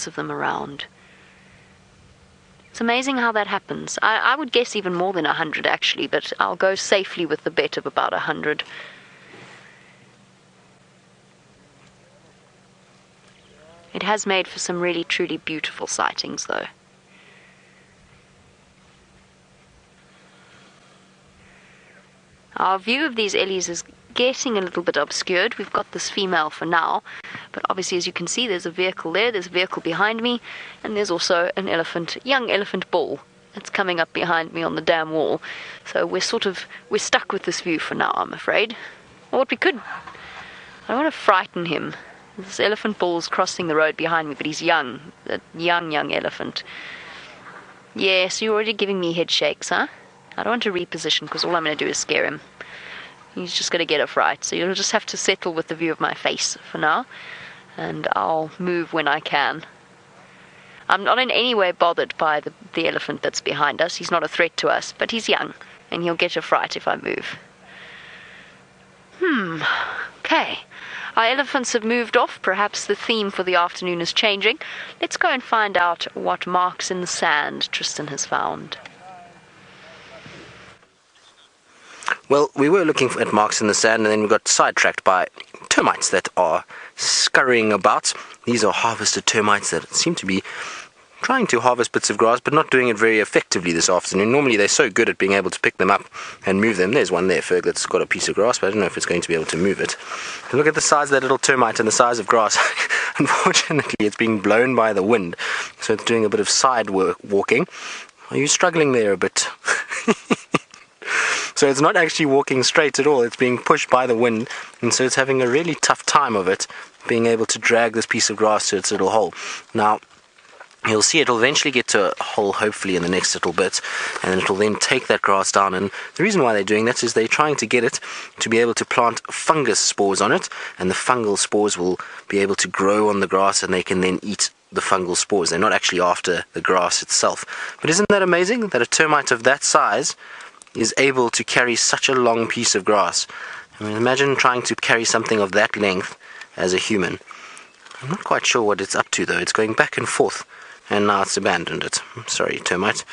of them around. It's amazing how that happens. I would guess even more than 100 actually, but I'll go safely with the bet of about 100. It has made for some really truly beautiful sightings though. Our view of these ellies is getting a little bit obscured. We've got this female for now, but obviously as you can see there's a vehicle there, there's a vehicle behind me, and there's also an elephant, young elephant bull that's coming up behind me on the dam wall. So we're stuck with this view for now, I'm afraid. Or what we could, I don't want to frighten him. This elephant bull's crossing the road behind me, but he's young, a young elephant. Yes, you're already giving me head shakes, huh? I don't want to reposition because all I'm going to do is scare him. He's just going to get a fright, so you'll just have to settle with the view of my face for now, and I'll move when I can. I'm not in any way bothered by the elephant that's behind us. He's not a threat to us, but he's young, and he'll get a fright if I move. Okay. Our elephants have moved off. Perhaps the theme for the afternoon is changing. Let's go and find out what marks in the sand Tristan has found. Well, we were looking at marks in the sand, and then we got sidetracked by termites that are scurrying about. These are harvested termites that seem to be trying to harvest bits of grass, but not doing it very effectively this afternoon. Normally they're so good at being able to pick them up and move them. There's one there, Ferg, that's got a piece of grass, but I don't know if it's going to be able to move it. But look at the size of that little termite and the size of grass. Unfortunately, it's being blown by the wind, so it's doing a bit of side walking. Are you struggling there a bit? So it's not actually walking straight at all, it's being pushed by the wind, and so it's having a really tough time of it, being able to drag this piece of grass to its little hole. Now, you'll see it'll eventually get to a hole, hopefully in the next little bit, and it'll then take that grass down. And the reason why they're doing that is they're trying to get it to be able to plant fungus spores on it, and the fungal spores will be able to grow on the grass, and they can then eat the fungal spores. They're not actually after the grass itself. But isn't that amazing that a termite of that size is able to carry such a long piece of grass? I mean, imagine trying to carry something of that length as a human. I'm not quite sure what it's up to though. It's going back and forth, and now it's abandoned it. Sorry, termite.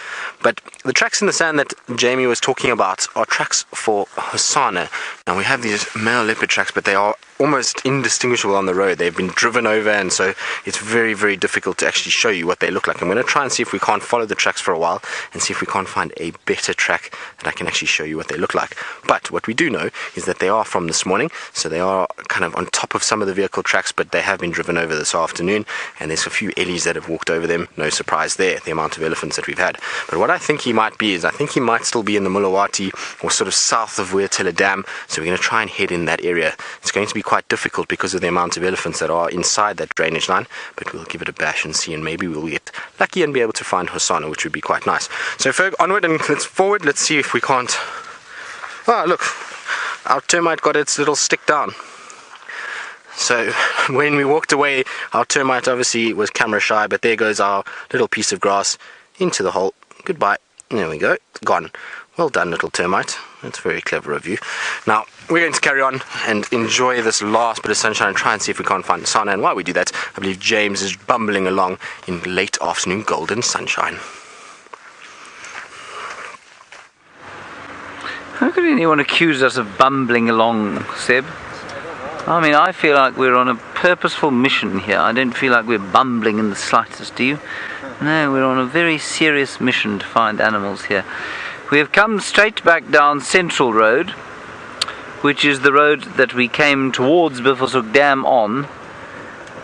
But the tracks in the sand that Jamie was talking about are tracks for Hosana. Now, we have these male leopard tracks, but they are almost indistinguishable on the road. They've been driven over, and so it's very, very difficult to actually show you what they look like. I'm going to try and see if we can't follow the tracks for a while and see if we can't find a better track that I can actually show you what they look like. But what we do know is that they are from this morning, so they are kind of on top of some of the vehicle tracks, but they have been driven over this afternoon, and there's a few ellies that have walked over them. No surprise there, the amount of elephants that we've had. But what I think he might be is, I think he might still be in the Mulawati, or sort of south of Weirtela Dam, so we're going to try and head in that area. It's going to be quite difficult because of the amount of elephants that are inside that drainage line, but we'll give it a bash and see, and maybe we'll get lucky and be able to find Hosana, which would be quite nice. So Ferg, onward and let's forward. Let's see if we can't... Ah, look, our termite got its little stick down. So when we walked away, our termite obviously was camera shy, but there goes our little piece of grass into the hole. Goodbye. There we go, gone. Well done, little termite. That's very clever of you. Now, we're going to carry on and enjoy this last bit of sunshine and try and see if we can't find Hosana. And while we do that, I believe James is bumbling along in late afternoon golden sunshine. How could anyone accuse us of bumbling along, Seb? I mean, I feel like we're on a purposeful mission here. I don't feel like we're bumbling in the slightest, do you? No, we're on a very serious mission to find animals here. We have come straight back down Central Road, which is the road that we came towards Buffelshoek Dam on,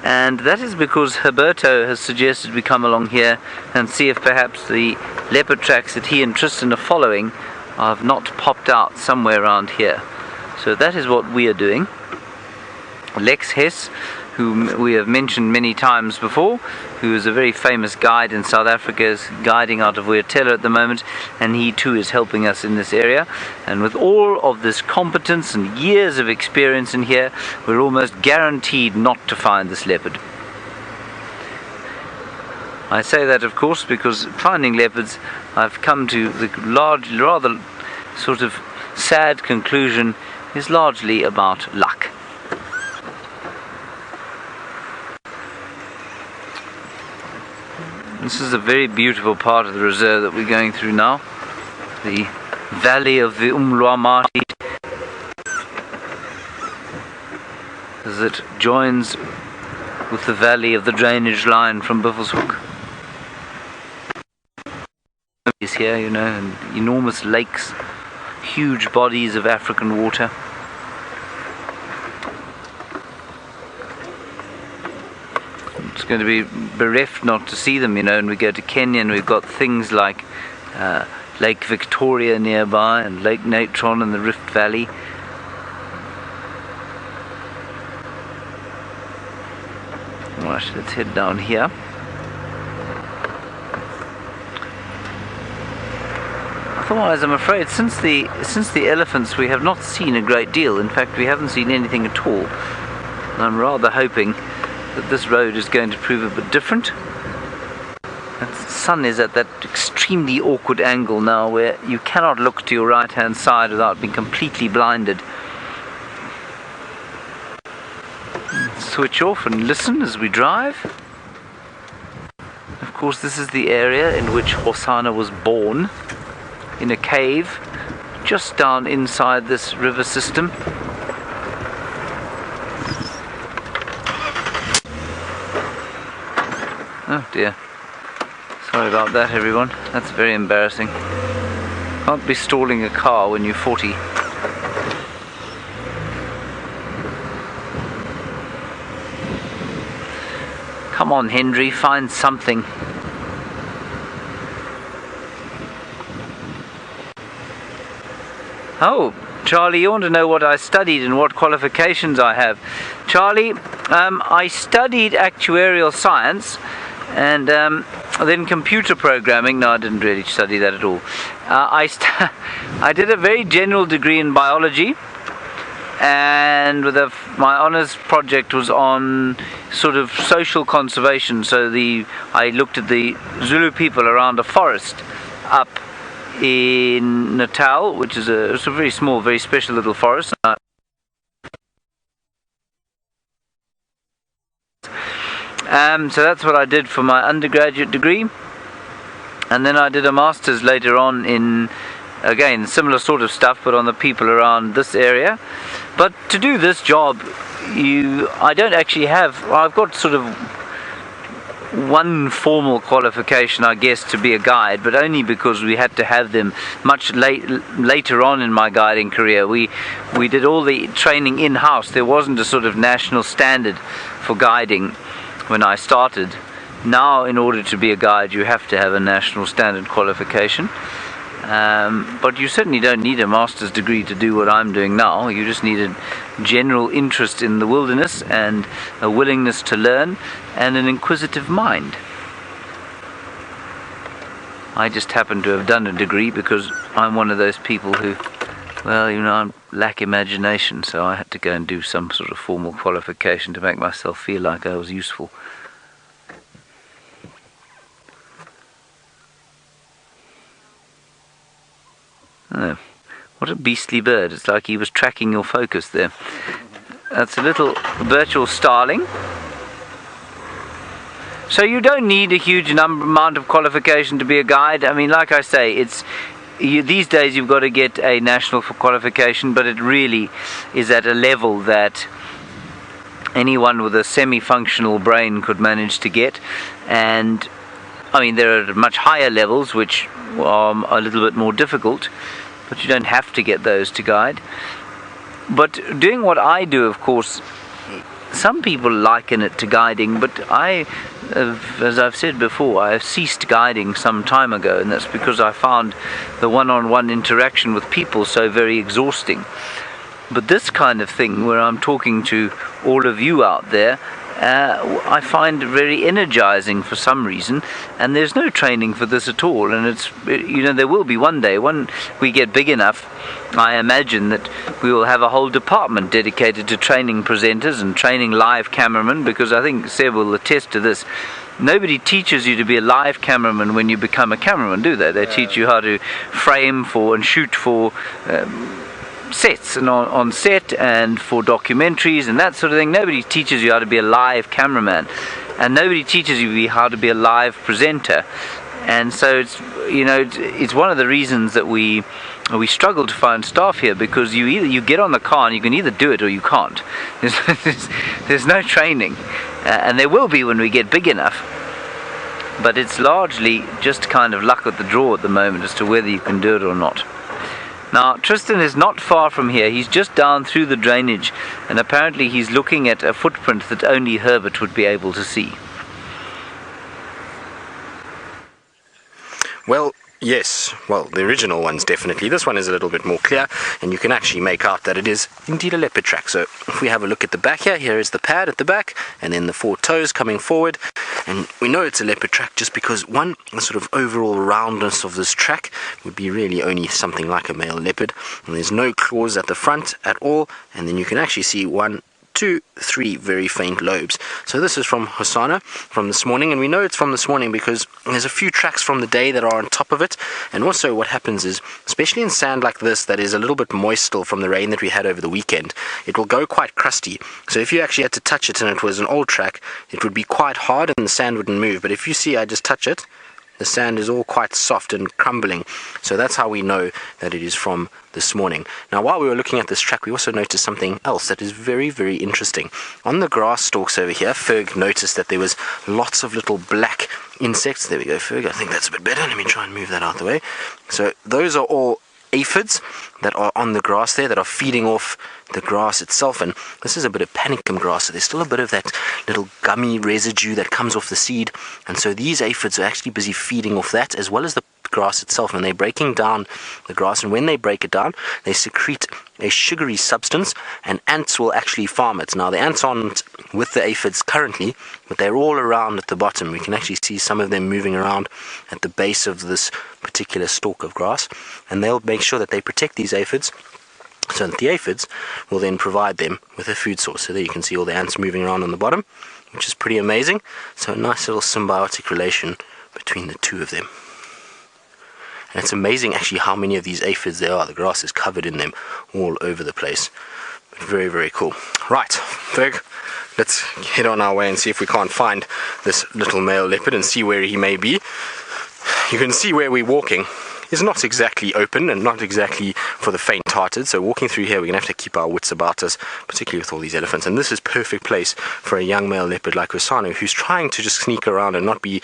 and that is because Herberto has suggested we come along here and see if perhaps the leopard tracks that he and Tristan are following have not popped out somewhere around here. So that is what we are doing. Lex Hess, whom we have mentioned many times before, who is a very famous guide in South Africa, is guiding out of Weirtela at the moment, and he too is helping us in this area. And with all of this competence and years of experience in here, we're almost guaranteed not to find this leopard. I say that, of course, because finding leopards, I've come to the rather sort of sad conclusion, is largely about luck. This is a very beautiful part of the reserve that we're going through now. The valley of the Umlwamati, as it joins with the valley of the drainage line from Buffelshoek. Is here, you know, and enormous lakes, huge bodies of African water. It's going to be bereft not to see them, you know. And we go to Kenya and we've got things like Lake Victoria nearby and Lake Natron in the Rift Valley. Right, let's head down here. Otherwise, I'm afraid, since the elephants, we have not seen a great deal. In fact, we haven't seen anything at all. And I'm rather hoping that this road is going to prove a bit different. The sun is at that extremely awkward angle now where you cannot look to your right hand side without being completely blinded. Switch off and listen as we drive. Of course, this is the area in which Hosana was born, in a cave just down inside this river system. Oh dear. Sorry about that, everyone. That's very embarrassing. Can't be stalling a car when you're 40. Come on, Henry, find something. Oh, Charlie, you want to know what I studied and what qualifications I have? Charlie, I studied actuarial science and then computer programming. No, I didn't really study that at all. I did a very general degree in biology, and my honours project was on sort of social conservation. So I looked at the Zulu people around a forest up in Natal, which is it's a very small, very special little forest. So that's what I did for my undergraduate degree, and then I did a master's later on in, again, similar sort of stuff, but on the people around this area. But to do this job, I don't actually have, I've got sort of one formal qualification, I guess, to be a guide, but only because we had to have them much later on in my guiding career. We did all the training in-house. There wasn't a sort of national standard for guiding when I started. Now, in order to be a guide, you have to have a national standard qualification. But you certainly don't need a master's degree to do what I'm doing now. You just need a general interest in the wilderness and a willingness to learn and an inquisitive mind. I just happen to have done a degree because I'm one of those people who, well, you know, I lack imagination, so I had to go and do some sort of formal qualification to make myself feel like I was useful. Oh, what a beastly bird. It's like he was tracking your focus there. That's a little virtual starling. So you don't need a huge amount of qualification to be a guide. I mean, like I say, these days you've got to get a national qualification, but it really is at a level that anyone with a semi-functional brain could manage to get. And I mean, there are much higher levels which are a little bit more difficult, but you don't have to get those to guide. But doing what I do, of course, some people liken it to guiding, but as I've said before, I have ceased guiding some time ago, and that's because I found the one-on-one interaction with people so very exhausting. But this kind of thing, where I'm talking to all of you out there, I find very energizing for some reason, and there's no training for this at all. And there will be one day when we get big enough, I imagine that we will have a whole department dedicated to training presenters and training live cameramen, because I think Seb will attest to this. Nobody teaches you to be a live cameraman when you become a cameraman, do they? They teach you how to frame for and shoot for sets and on set and for documentaries and that sort of thing. Nobody teaches you how to be a live cameraman, and nobody teaches you how to be a live presenter. And so it's one of the reasons that we struggle to find staff here, because you get on the car and you can either do it or you can't. There's no training, and there will be when we get big enough. But it's largely just kind of luck at the draw at the moment as to whether you can do it or not. Now, Tristan is not far from here. He's just down through the drainage, and apparently he's looking at a footprint that only Herbert would be able to see. Well, yes. Well, the original one's definitely. This one is a little bit more clear, and you can actually make out that it is indeed a leopard track. So if we have a look at the back here is the pad at the back, and then the 4 toes coming forward. And we know it's a leopard track just because, one, the sort of overall roundness of this track would be really only something like a male leopard. And there's no claws at the front at all. And then you can actually see 1, 2, 3 very faint lobes. So this is from Hosana from this morning, and we know it's from this morning because there's a few tracks from the day that are on top of it. And also what happens is, especially in sand like this that is a little bit moist still from the rain that we had over the weekend, it will go quite crusty. So if you actually had to touch it and it was an old track, it would be quite hard and the sand wouldn't move. But if you see I just touch it, the sand is all quite soft and crumbling. So that's how we know that it is from this morning. Now, while we were looking at this track, we also noticed something else that is very, very interesting. On the grass stalks over here, Ferg noticed that there was lots of little black insects. There we go, Ferg. I think that's a bit better. Let me try and move that out of the way. So those are all aphids that are on the grass there, that are feeding off the grass itself. And this is a bit of panicum grass, so there's still a bit of that little gummy residue that comes off the seed. And so these aphids are actually busy feeding off that, as well as the grass itself, and they're breaking down the grass. And when they break it down, they secrete a sugary substance, and ants will actually farm it. Now, the ants aren't with the aphids currently, but they're all around at the bottom. We can actually see some of them moving around at the base of this particular stalk of grass, and they'll make sure that they protect these aphids, so that the aphids will then provide them with a food source. So there you can see all the ants moving around on the bottom, which is pretty amazing. So a nice little symbiotic relation between the two of them. And it's amazing actually how many of these aphids there are. The grass is covered in them all over the place. But very, very cool. Right, Ferg, let's head on our way and see if we can't find this little male leopard and see where he may be. You can see where we're walking is not exactly open and not exactly for the faint-hearted. So walking through here, we're going to have to keep our wits about us, particularly with all these elephants. And this is perfect place for a young male leopard like Osano, who's trying to just sneak around and not be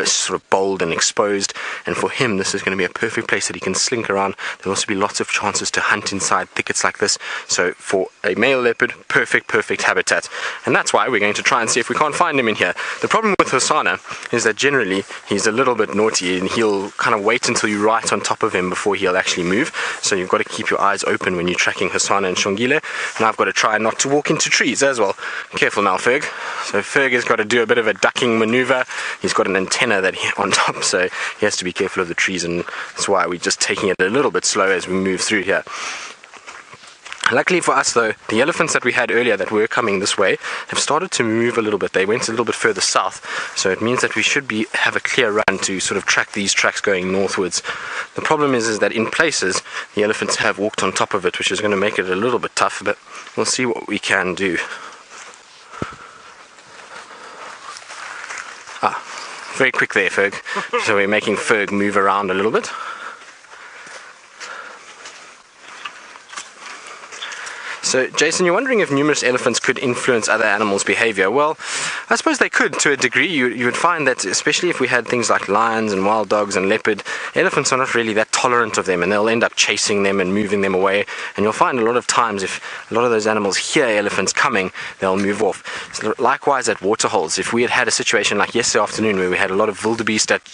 sort of bold and exposed. And for him, this is going to be a perfect place that he can slink around. There'll also be lots of chances to hunt inside thickets like this. So for a male leopard, perfect habitat. And that's why we're going to try and see if we can't find him in here. The problem with Hosana is that generally he's a little bit naughty, and he'll kind of wait until you're right on top of him before he'll actually move. So you've got to keep your eyes open when you're tracking Hosana and Shongile. And I've got to try not to walk into trees as well. Careful now, Ferg. So Ferg has got to do a bit of a ducking maneuver. He's got an antenna that on top, so he has to be careful of the trees, and that's why we're just taking it a little bit slow as we move through here. Luckily for us though, the elephants that we had earlier that were coming this way have started to move a little bit. They went a little bit further south, so it means that we should have a clear run to sort of track these tracks going northwards. The problem is that in places the elephants have walked on top of it, which is going to make it a little bit tough, but we'll see what we can do. Very quick there, Ferg. So we're making Ferg move around a little bit. So, Jason, you're wondering if numerous elephants could influence other animals' behavior. Well, I suppose they could to a degree. You would find that, especially if we had things like lions and wild dogs and leopard, elephants are not really that tolerant of them, and they'll end up chasing them and moving them away. And you'll find a lot of times, if a lot of those animals hear elephants coming, they'll move off. So likewise at waterholes, if we had a situation like yesterday afternoon where we had a lot of wildebeest at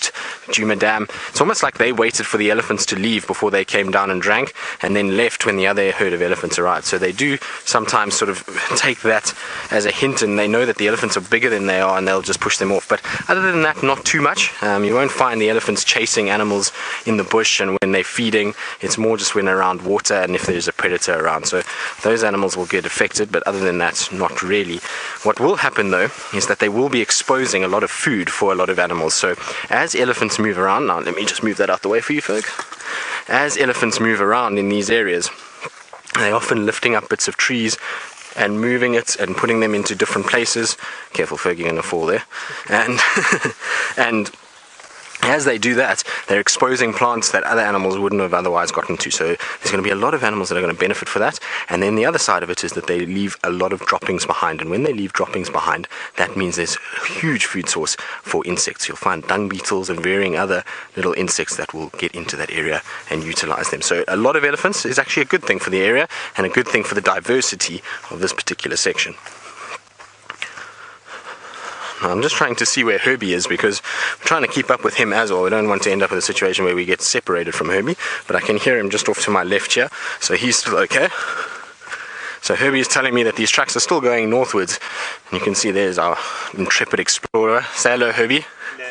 Djuma Dam, it's almost like they waited for the elephants to leave before they came down and drank, and then left when the other herd of elephants arrived. So they do sometimes sort of take that as a hint, and they know that the elephants are bigger than they are, and they'll just push them off. But other than that, not too much. You won't find the elephants chasing animals in the bush, and when they're feeding, it's more just when they're around water and if there's a predator around. So those animals will get affected, but other than that, not really. What will happen though is that they will be exposing a lot of food for a lot of animals. So as elephants move around, now let me just move that out the way for you, Ferg. As elephants move around in these areas, they're often lifting up bits of trees and moving it and putting them into different places. Careful, Fergie, gonna fall there. And and as they do that, they're exposing plants that other animals wouldn't have otherwise gotten to. So there's going to be a lot of animals that are going to benefit for that. And then the other side of it is that they leave a lot of droppings behind. And when they leave droppings behind, that means there's a huge food source for insects. You'll find dung beetles and varying other little insects that will get into that area and utilize them. So a lot of elephants is actually a good thing for the area and a good thing for the diversity of this particular section. I'm just trying to see where Herbie is because I'm trying to keep up with him as well. We don't want to end up with a situation where we get separated from Herbie, but I can hear him just off to my left here, so he's still okay. So Herbie is telling me that these tracks are still going northwards, and you can see there's our intrepid explorer. Say hello, Herbie. No.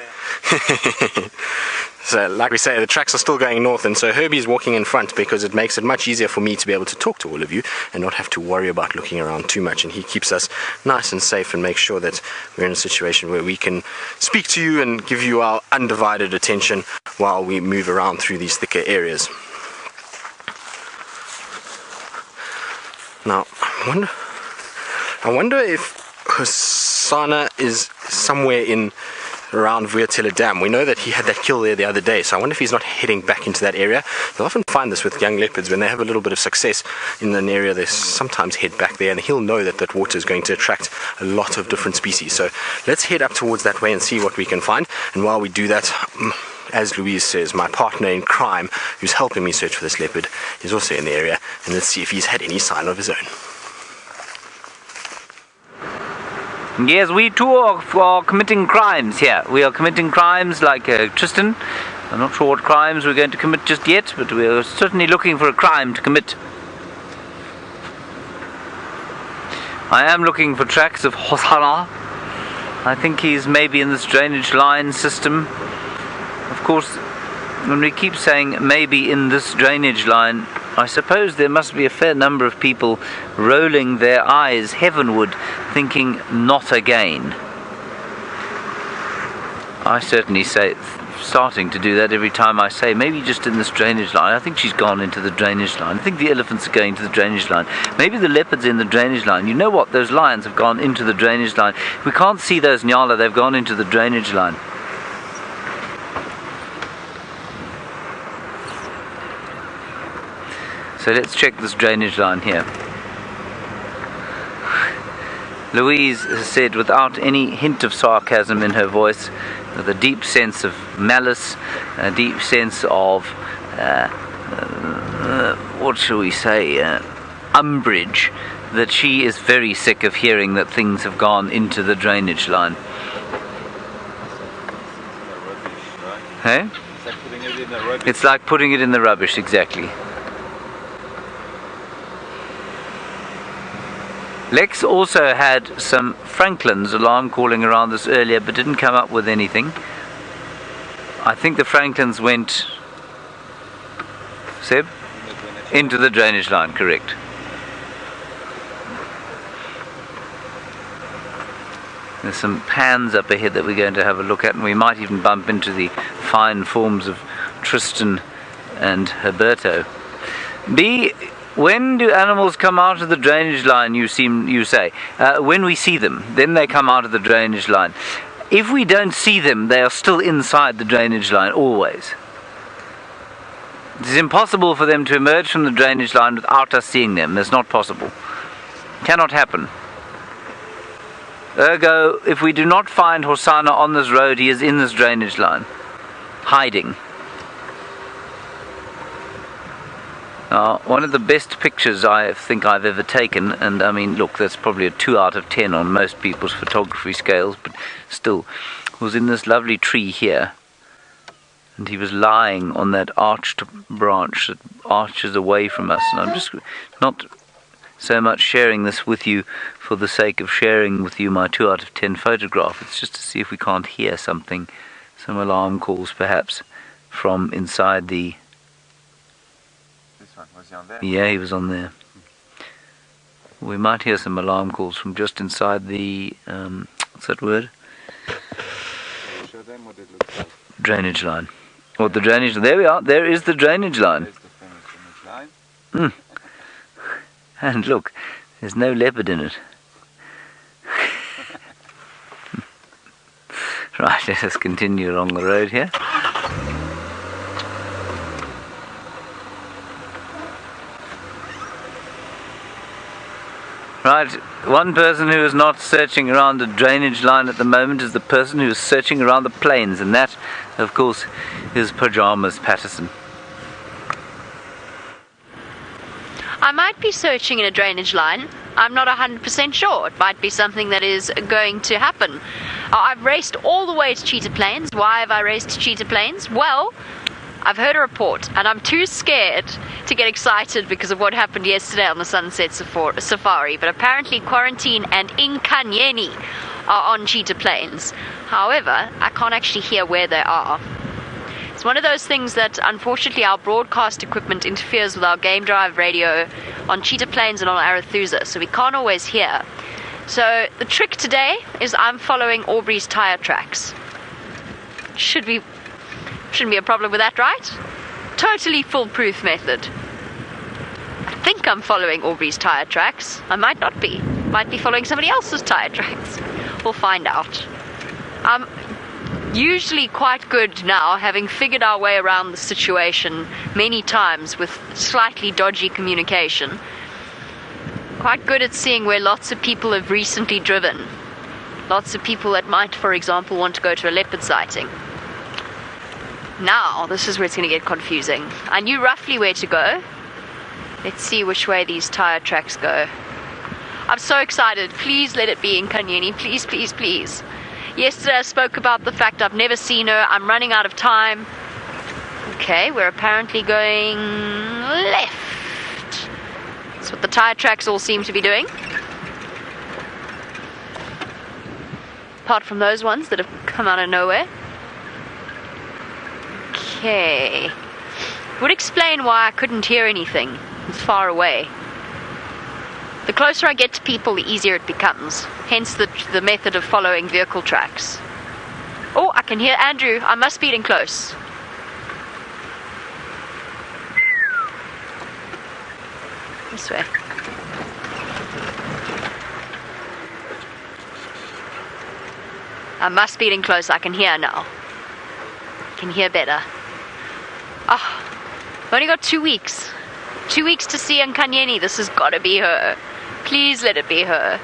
So like we say, the tracks are still going north, and so Herbie's walking in front because it makes it much easier for me to be able to talk to all of you and not have to worry about looking around too much, and he keeps us nice and safe and makes sure that we're in a situation where we can speak to you and give you our undivided attention while we move around through these thicker areas. Now, I wonder if Hosanna is somewhere in around Vuurtele Dam. We know that he had that kill there the other day, so I wonder if he's not heading back into that area. You'll often find this with young leopards. When they have a little bit of success in an area, they sometimes head back there, and he'll know that that water is going to attract a lot of different species. So let's head up towards that way and see what we can find. And while we do that, as Louise says, my partner in crime, who's helping me search for this leopard, is also in the area, and let's see if he's had any sign of his own. Yes, we too are committing crimes here. We are committing crimes like Tristan. I'm not sure what crimes we're going to commit just yet, but we are certainly looking for a crime to commit. I am looking for tracks of Hosanna. I think he's maybe in this drainage line system. Of course, when we keep saying maybe in this drainage line, I suppose there must be a fair number of people rolling their eyes heavenward, thinking, not again. I certainly say, starting to do that every time I say, maybe just in this drainage line. I think she's gone into the drainage line. I think the elephants are going to the drainage line. Maybe the leopards in the drainage line. You know what? Those lions have gone into the drainage line. We can't see those Nyala. They've gone into the drainage line. So let's check this drainage line here. Louise has said, without any hint of sarcasm in her voice, with a deep sense of malice, a deep sense of, what shall we say, umbrage, that she is very sick of hearing that things have gone into the drainage line. Hey? It's like putting it in the rubbish, exactly. Lex also had some Franklin's alarm calling around this earlier, but didn't come up with anything. I think the Franklins went, Seb? Into the drainage line, correct. There's some pans up ahead that we're going to have a look at, and we might even bump into the fine forms of Tristan and Herberto. B. When do animals come out of the drainage line, you say? When we see them, then they come out of the drainage line. If we don't see them, they are still inside the drainage line, always. It is impossible for them to emerge from the drainage line without us seeing them. It's not possible. Cannot happen. Ergo, if we do not find Hosanna on this road, he is in this drainage line, hiding. One of the best pictures I think I've ever taken, and I mean, look, that's probably a 2 out of 10 on most people's photography scales, but still, was in this lovely tree here, and he was lying on that arched branch that arches away from us, and I'm just not so much sharing this with you for the sake of sharing with you my 2 out of 10 photograph. It's just to see if we can't hear something, some alarm calls perhaps, from inside the... Was he on there? Yeah, he was on there. We might hear some alarm calls from just inside the, what's that word? Show them what it looks like. Drainage line. Or the drainage, there we are, there is the drainage line. There's the famous drainage line. And look, There's no leopard in it. Right, let us continue along the road here. Right, one person who is not searching around a drainage line at the moment is the person who is searching around the plains, and that, of course, is Pajamas Patterson. I might be searching in a drainage line. I'm not 100% sure. It might be something that is going to happen. I've raced all the way to Cheetah Plains. Why have I raced to Cheetah Plains? Well, I've heard a report, and I'm too scared to get excited because of what happened yesterday on the Sunset Safari. But apparently Quarentine and Inkanyeni are on Cheetah Plains. However, I can't actually hear where they are. It's one of those things that, unfortunately, our broadcast equipment interferes with our game drive radio on Cheetah Plains and on Arathusa, so we can't always hear. So the trick today is I'm following Aubrey's tire tracks. Shouldn't be a problem with that, right? Totally foolproof method. I think I'm following Aubrey's tire tracks. I might not be. Might be following somebody else's tire tracks. We'll find out. I'm usually quite good now, having figured our way around the situation many times with slightly dodgy communication. Quite good at seeing where lots of people have recently driven. Lots of people that might, for example, want to go to a leopard sighting. Now, this is where it's going to get confusing. I knew roughly where to go. Let's see which way these tire tracks go. I'm so excited. Please let it be Inkanyeni. Please, please, please. Yesterday I spoke about the fact I've never seen her. I'm running out of time. Okay, we're apparently going left. That's what the tire tracks all seem to be doing. Apart from those ones that have come out of nowhere. Okay. Would explain why I couldn't hear anything. It's far away. The closer I get to people, the easier it becomes. Hence the method of following vehicle tracks. Oh, I can hear Andrew. I must be getting close. This way. I must be getting close. I can hear now. I can hear better. Oh, I've only got 2 weeks. 2 weeks to see Inkanyeni. This has got to be her. Please let it be her.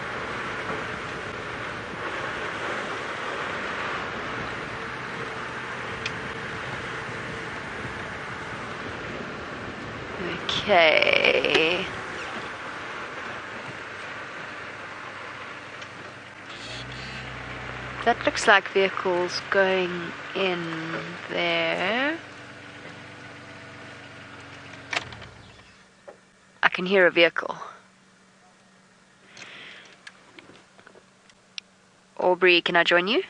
Okay. That looks like vehicles going in there. I can hear a vehicle. Aubrey, can I join you?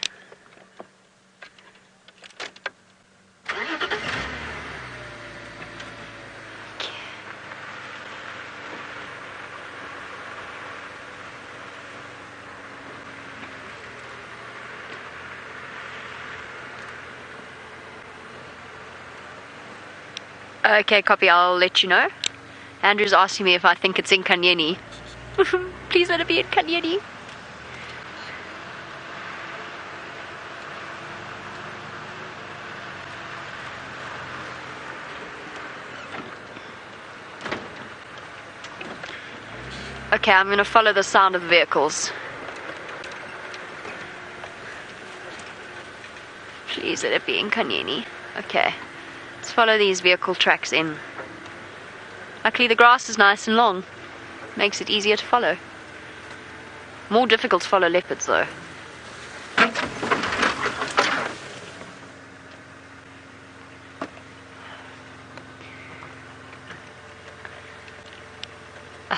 Okay, copy. I'll let you know. Andrew's asking me if I think it's Inkanyeni. Please let it be Inkanyeni. Okay, I'm going to follow the sound of the vehicles. Please let it be Inkanyeni. Okay, let's follow these vehicle tracks in. Luckily the grass is nice and long. Makes it easier to follow. More difficult to follow leopards though.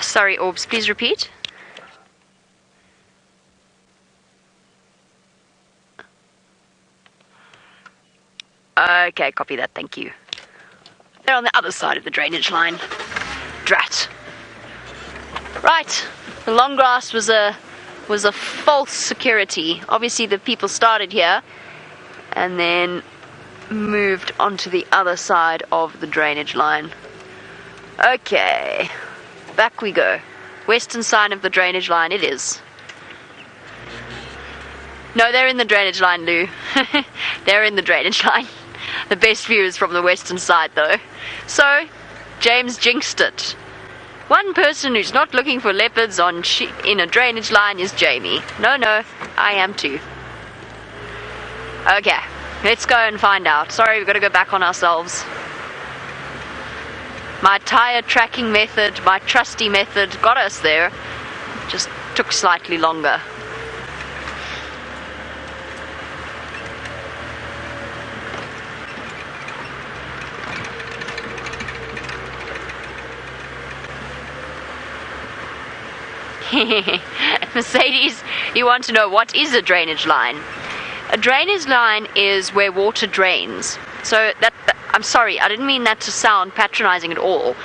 Sorry, Orbs, please repeat. Okay, copy that, thank you. They're on the other side of the drainage line. Drat. Right, the long grass was a false security. Obviously the people started here and then moved onto the other side of the drainage line. Okay, back we go. Western side of the drainage line, it is. No, they're in the drainage line, Lou. They're in the drainage line. The best view is from the western side, though. So, James jinxed it. One person who's not looking for leopards in a drainage line is Jamie. No, I am too. Okay, let's go and find out. Sorry, we've got to go back on ourselves. My tire tracking method, my trusty method, got us there. Just took slightly longer. Mercedes, you want to know what is a drainage line? A drainage line is where water drains. So I'm sorry, I didn't mean that to sound patronizing at all.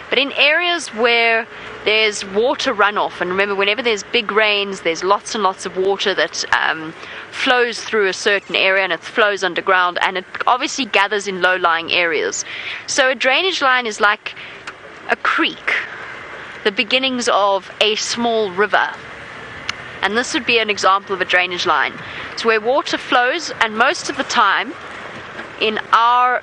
But in areas where there's water runoff, and remember, whenever there's big rains, there's lots and lots of water that flows through a certain area, and it flows underground, and it obviously gathers in low-lying areas. So a drainage line is like a creek, the beginnings of a small river. And this would be an example of a drainage line. It's where water flows, and most of the time in our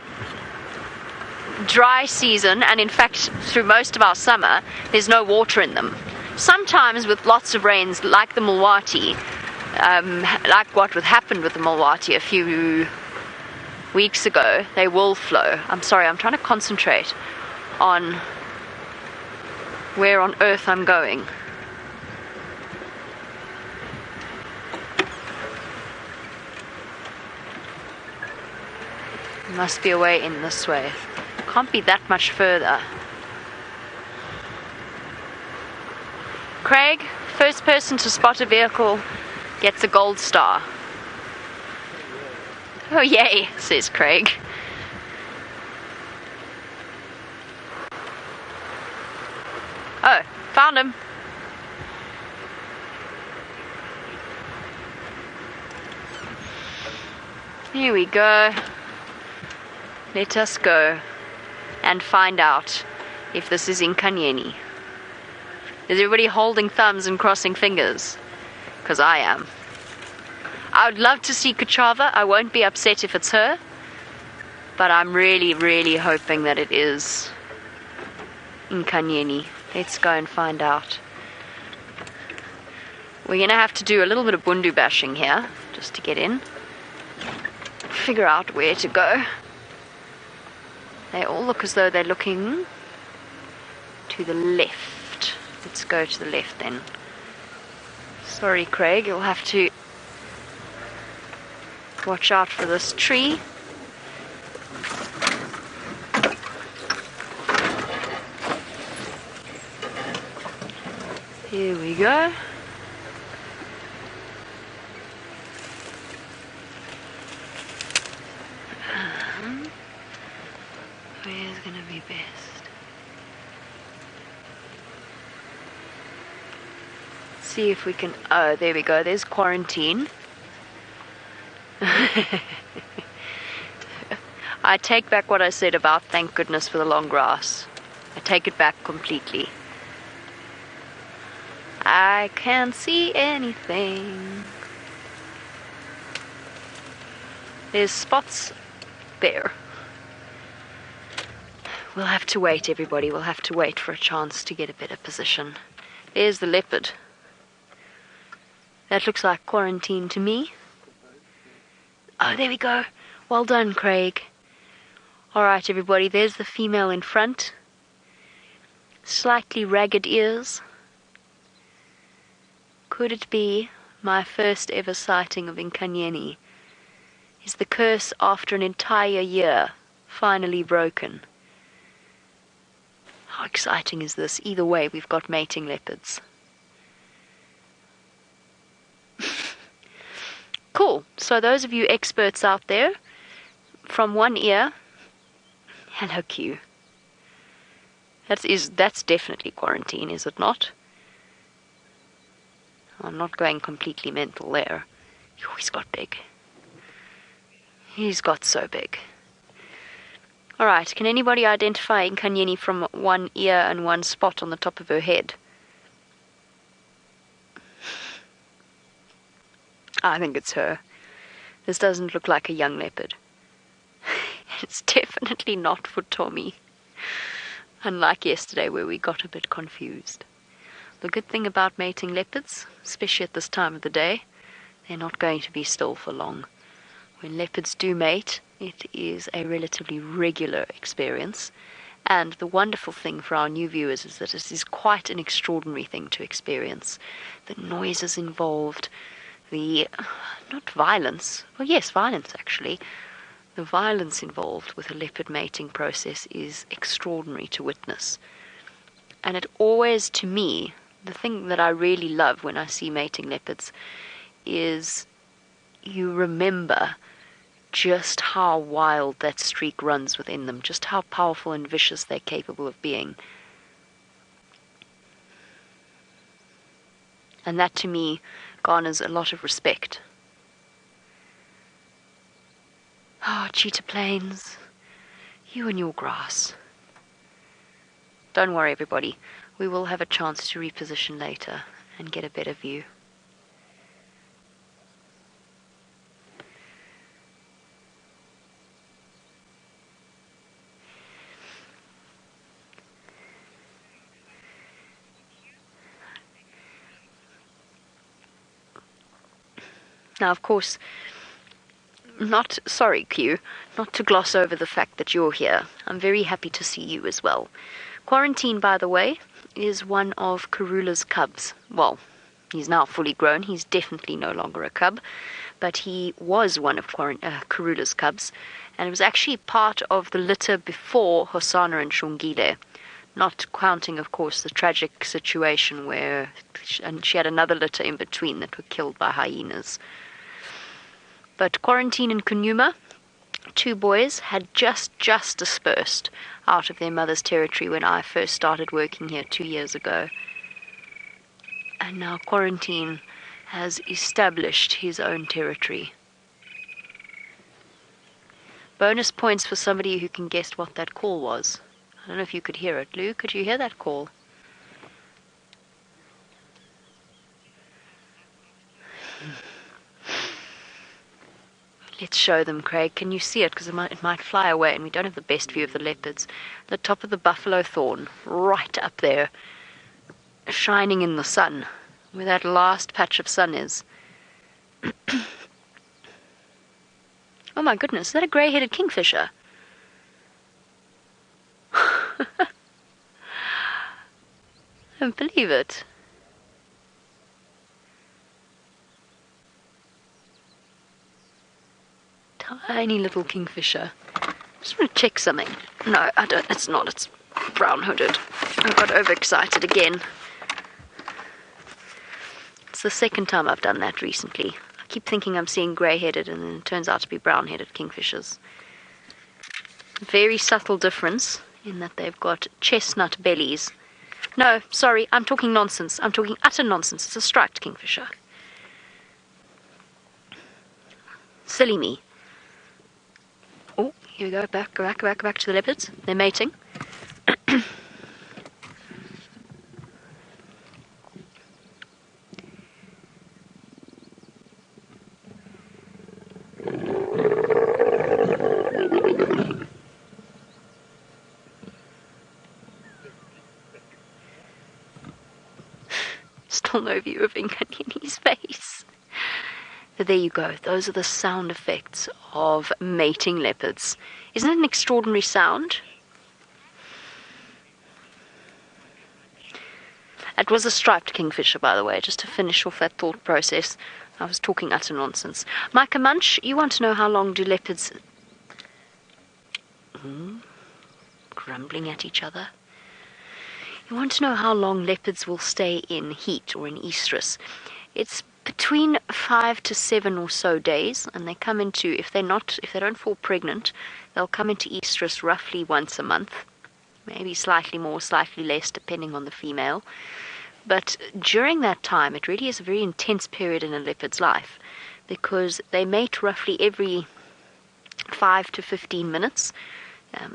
dry season, and in fact through most of our summer, there's no water in them. Sometimes with lots of rains, like the Mulwati, like what happened with the Mulwati a few weeks ago, they will flow. I'm sorry, I'm trying to concentrate on where on earth I'm going. Must be a way in this way. Can't be that much further. Craig, first person to spot a vehicle gets a gold star. Oh yay, says Craig. Oh, found him. Here we go. Let us go and find out if this is Inkanyeni. Is everybody holding thumbs and crossing fingers? Because I am. I would love to see Kachava. I won't be upset if it's her. But I'm really, really hoping that it is Inkanyeni. Let's go and find out. We're going to have to do a little bit of bundu bashing here, just to get in. Figure out where to go. They all look as though they're looking to the left. Let's go to the left then. Sorry, Craig, you'll have to watch out for this tree. Here we go. Where's gonna be best? See if we can. Oh, there we go. There's Quarantine. I take back what I said about thank goodness for the long grass. I take it back completely. I can't see anything. There's spots there. We'll have to wait, everybody. We'll have to wait for a chance to get a better position. There's the leopard. That looks like Quarantine to me. Oh, there we go. Well done, Craig. Alright, everybody. There's the female in front. Slightly ragged ears. Could it be my first ever sighting of Inkanyeni? Is the curse after an entire year finally broken? How exciting is this? Either way, we've got mating leopards. Cool. So those of you experts out there, from one ear, hello Q. That's definitely Quarantine, is it not? I'm not going completely mental there. Oh, he's got big. He's got so big. Alright, can anybody identify Inkanyeni from one ear and one spot on the top of her head? I think it's her. This doesn't look like a young leopard. It's definitely not for Tommy. Unlike yesterday where we got a bit confused. The good thing about mating leopards, especially at this time of the day, they're not going to be still for long. When leopards do mate, it is a relatively regular experience. And the wonderful thing for our new viewers is that it is quite an extraordinary thing to experience. The noises involved, not violence, well yes, violence actually. The violence involved with a leopard mating process is extraordinary to witness. And it always, to me, the thing that I really love when I see mating leopards is you remember just how wild that streak runs within them, just how powerful and vicious they're capable of being. And that, to me, garners a lot of respect. Oh, cheetah plains, you and your grass. Don't worry, everybody. We will have a chance to reposition later and get a better view. Now, of course, sorry, Q, not to gloss over the fact that you're here. I'm very happy to see you as well. Quarantine, by the way, is one of Karula's cubs. Well, he's now fully grown. He's definitely no longer a cub, but he was one of Karula's cubs, and it was actually part of the litter before Hosana and Shongile. Not counting, of course, the tragic situation where she had another litter in between that were killed by hyenas. But Quarantine and Kunyuma, two boys, had just dispersed out of their mother's territory when I first started working here 2 years ago. And now Quarantine has established his own territory. Bonus points for somebody who can guess what that call was. I don't know if you could hear it. Lou, could you hear that call? Let's show them, Craig. Can you see it? Because it might fly away, and we don't have the best view of the leopards. The top of the buffalo thorn, right up there, shining in the sun, where that last patch of sun is. Oh my goodness, is that a grey-headed kingfisher? I don't believe it. Tiny little kingfisher. Just want to check something. No, I don't. It's not. It's brown-hooded. I got overexcited again. It's the second time I've done that recently. I keep thinking I'm seeing grey-headed, and then it turns out to be brown-headed kingfishers. Very subtle difference in that they've got chestnut bellies. No, sorry, I'm talking nonsense. I'm talking utter nonsense. It's a striped kingfisher. Silly me. Oh, here we go. Back to the leopards. They're mating. Still no view of Inkanyeni's face. But there you go. Those are the sound effects of mating leopards. Isn't it an extraordinary sound? It was a striped kingfisher, by the way, just to finish off that thought process. I was talking utter nonsense. Micah Munch, you want to know how long do leopards... grumbling at each other. You want to know how long leopards will stay in heat or in estrus. It's between 5 to 7 or so days, and they come into, if they don't fall pregnant, they'll come into estrus roughly once a month, maybe slightly more, slightly less, depending on the female. But during that time, it really is a very intense period in a leopard's life, because they mate roughly every 5 to 15 minutes.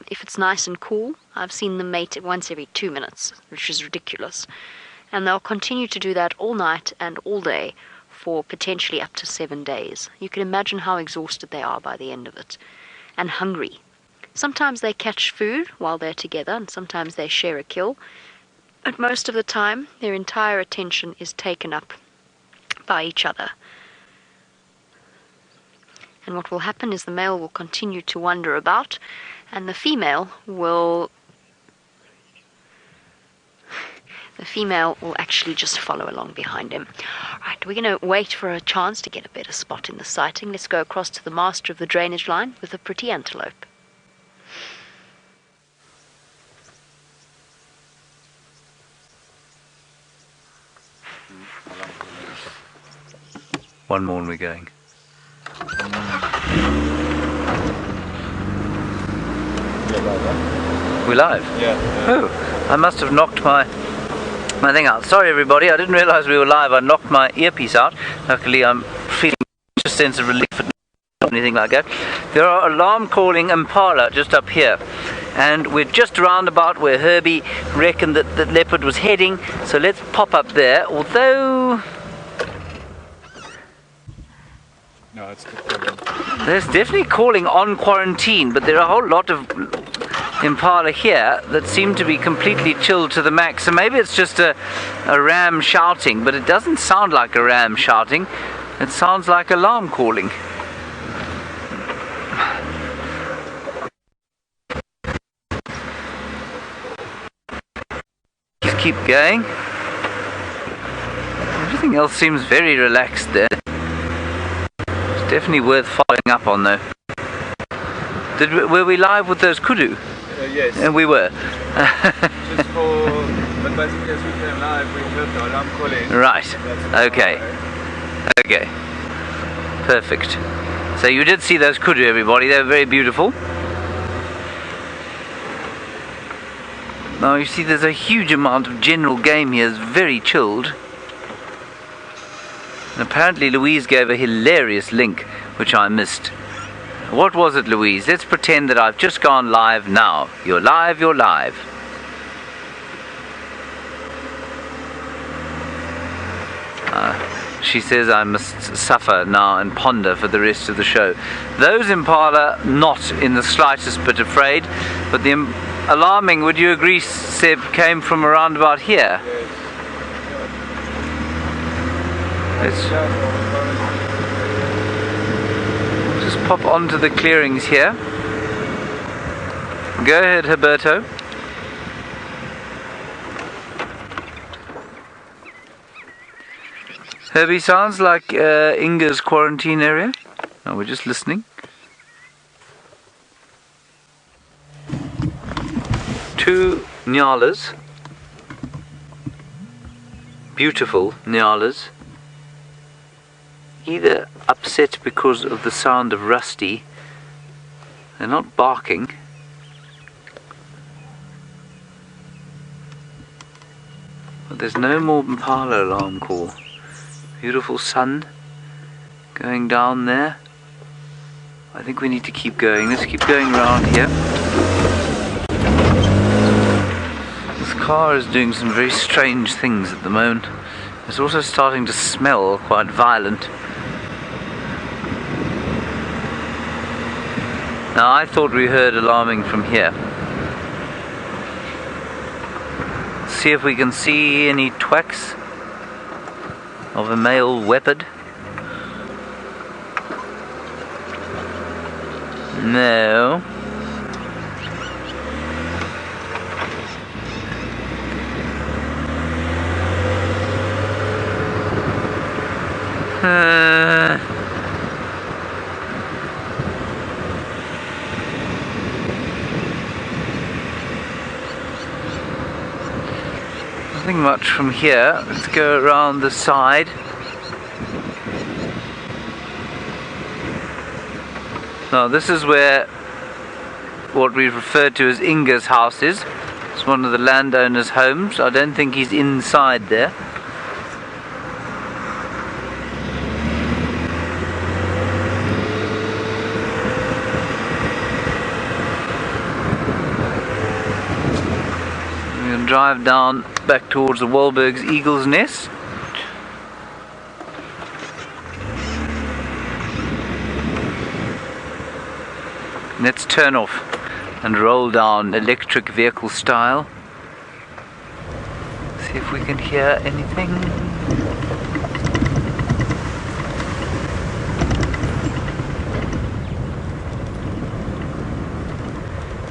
If it's nice and cool, I've seen them mate once every 2 minutes, which is ridiculous. And they'll continue to do that all night and all day for potentially up to 7 days. You can imagine how exhausted they are by the end of it, and hungry. Sometimes they catch food while they're together, and sometimes they share a kill, but most of the time their entire attention is taken up by each other. And what will happen is the male will continue to wander about, and the female will actually just follow along behind him. Right, we're going to wait for a chance to get a better spot in the sighting. Let's go across to the master of the drainage line with a pretty antelope. One more and we're going. We're live? Yeah. Oh, I must have knocked my thing out. Sorry everybody, I didn't realise we were live. I knocked my earpiece out. Luckily I'm feeling a sense of relief at not anything like that. There are alarm calling Impala just up here. And we're just around about where Herbie reckoned that the leopard was heading. So let's pop up there. Although No, it's good calling. there's definitely calling on quarantine, but there are a whole lot of Impala here that seem to be completely chilled to the max. So maybe it's just a ram shouting, but it doesn't sound like a ram shouting. It sounds like alarm calling. Just keep going. Everything else seems very relaxed there. It's definitely worth following up on though. Were we live with those kudu? Yes. And we were. Just for, but basically as we came live, we heard the alarm calling. Right. Okay. Okay. Perfect. So you did see those kudu, everybody. They were very beautiful. Now you see there's a huge amount of general game here. It's very chilled. And apparently Louise gave a hilarious link, which I missed. What was it, Louise? Let's pretend that I've just gone live now. You're live, you're live. She says I must suffer now and ponder for the rest of the show. Those Impala, not in the slightest bit afraid, but the alarming, would you agree, Seb, came from around about here? Let's just pop onto the clearings here. Go ahead, Herberto. Herbie, sounds like Inga's quarantine area. No, we're just listening. Two Nyalas. Beautiful Nyalas. Either upset because of the sound of Rusty. They're not barking. But there's no more Impala alarm call. Beautiful sun going down there. I think we need to keep going. Let's keep going around here. This car is doing some very strange things at the moment. It's also starting to smell quite violent. Now I thought we heard alarming from here. See if we can see any twacks of a male leopard. No. Nothing much from here. Let's go around the side. Now this is where what we refer to as Inga's house is. It's one of the landowner's homes. I don't think he's inside there. We're going to drive down back towards the Wahlberg's Eagle's Nest. Let's turn off and roll down electric vehicle style. See if we can hear anything.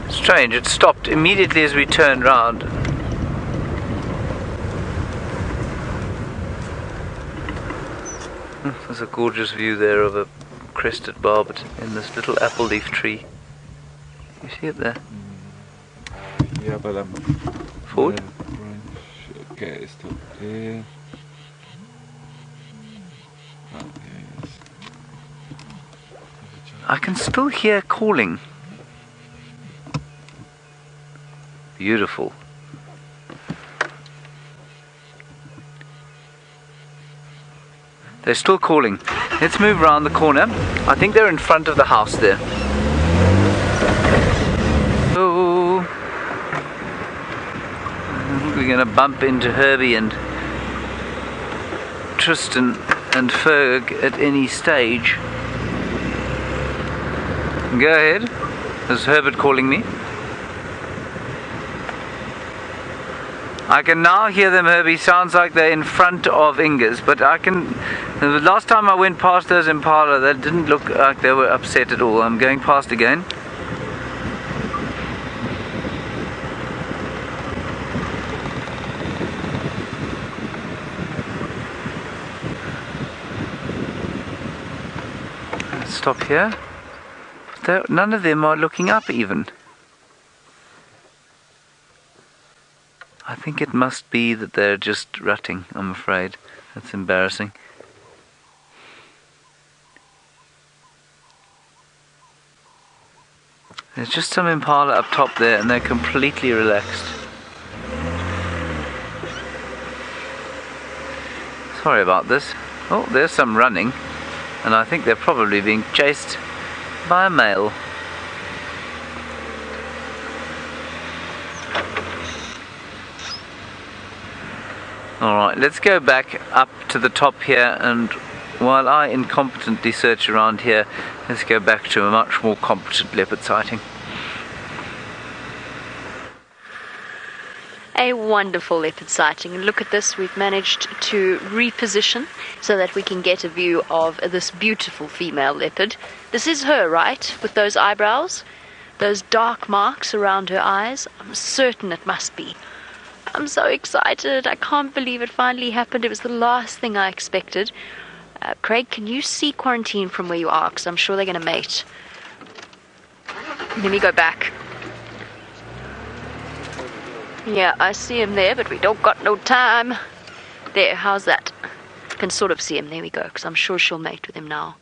Strange, it stopped immediately as we turned round. There's a gorgeous view there of a crested barbet in this little apple leaf tree. You see it there? Yeah, but I'm forward. Okay, stop there. Yes. I can still hear calling. Beautiful. They're still calling. Let's move around the corner. I think they're in front of the house there. Oh, we're going to bump into Herbie and Tristan and Ferg at any stage. Go ahead. Is Herbert calling me? I can now hear them, Herbie. Sounds like they're in front of Inga's, but I can... The last time I went past those Impala, they didn't look like they were upset at all. I'm going past again. Let's stop here. None of them are looking up even. I think it must be that they're just rutting, I'm afraid. That's embarrassing. There's just some Impala up top there and they're completely relaxed. Sorry about this. Oh, there's some running. And I think they're probably being chased by a male. Alright, let's go back up to the top here, and while I incompetently search around here, let's go back to a much more competent leopard sighting. A wonderful leopard sighting. Look at this, we've managed to reposition so that we can get a view of this beautiful female leopard. This is her, right? With those eyebrows, those dark marks around her eyes. I'm certain it must be. I'm so excited. I can't believe it finally happened. It was the last thing I expected. Craig, can you see Quarantine from where you are? Because I'm sure they're going to mate. Let me go back. Yeah, I see him there, but we don't got no time. There, how's that? Can sort of see him. There we go, because I'm sure she'll mate with him now.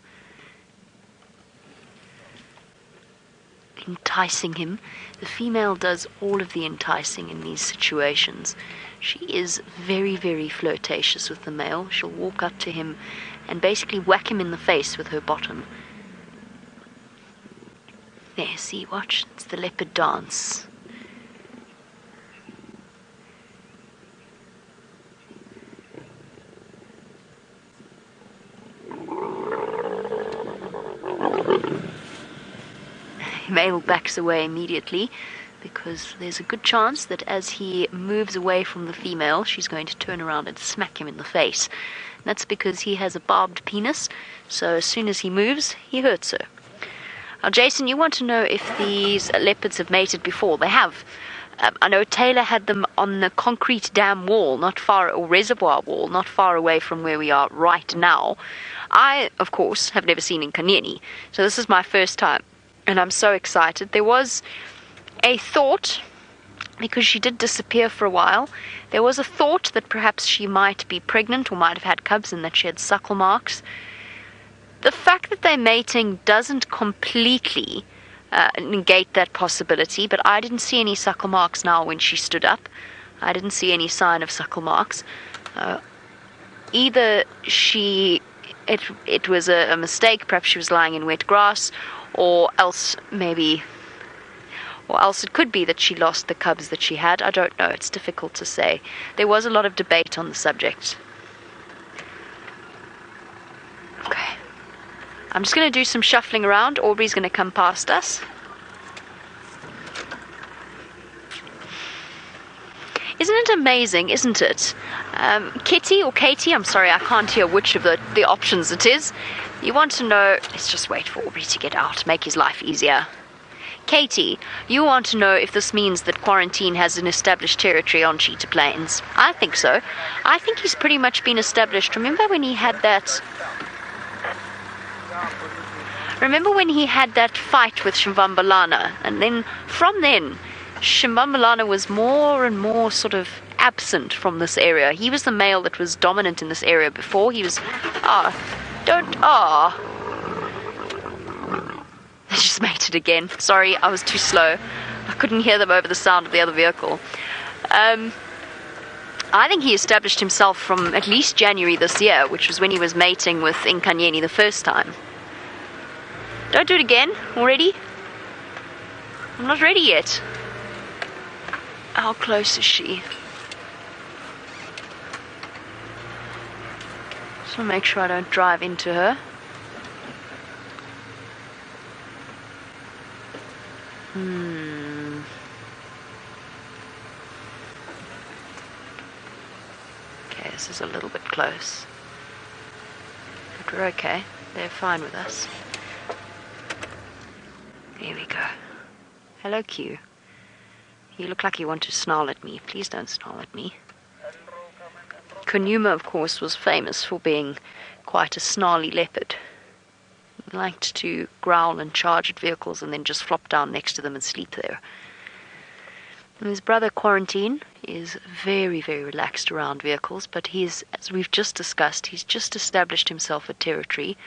Enticing him. The female does all of the enticing in these situations. She is very, very flirtatious with the male. She'll walk up to him and basically whack him in the face with her bottom. There, see, watch. It's the leopard dance. Male backs away immediately because there's a good chance that as he moves away from the female, she's going to turn around and smack him in the face. And that's because he has a barbed penis, so as soon as he moves, he hurts her. Now, Jason, you want to know if these leopards have mated before? They have. I know Taylor had them on the concrete dam wall, or reservoir wall, not far away from where we are right now. I, of course, have never seen Inkanyeni, so this is my first time. And I'm so excited. There was a thought, because she did disappear for a while, there was a thought that perhaps she might be pregnant or might have had cubs and that she had suckle marks. The fact that they're mating doesn't completely negate that possibility, but I didn't see any suckle marks now when she stood up. I didn't see any sign of suckle marks. Either it was a mistake, perhaps she was lying in wet grass, or else it could be that she lost the cubs that she had. I don't know. It's difficult to say. There was a lot of debate on the subject. Okay. I'm just going to do some shuffling around. Aubrey's going to come past us. Isn't it amazing, isn't it? Kitty or Katie, I'm sorry, I can't hear which of the options it is. You want to know, let's just wait for Aubrey to get out, make his life easier. Katie, you want to know if this means that Quarantine has an established territory on Cheetah Plains. I think so. I think he's pretty much been established. Remember when he had that fight with Shivambalana? And then, from then, Shivambalana was more and more sort of absent from this area. He was the male that was dominant in this area before. He was... They just mated again. Sorry, I was too slow. I couldn't hear them over the sound of the other vehicle. I think he established himself from at least January this year, which was when he was mating with Inkanyeni the first time. Don't do it again already. I'm not ready yet. How close is she? Just want to make sure I don't drive into her. Okay, this is a little bit close. But we're okay. They're fine with us. Here we go. Hello, Q. You look like you want to snarl at me. Please don't snarl at me. Kudu, of course, was famous for being quite a snarly leopard. He liked to growl and charge at vehicles and then just flop down next to them and sleep there. And his brother Quarantine is very, very relaxed around vehicles, but he's, as we've just discussed, he's just established himself a territory.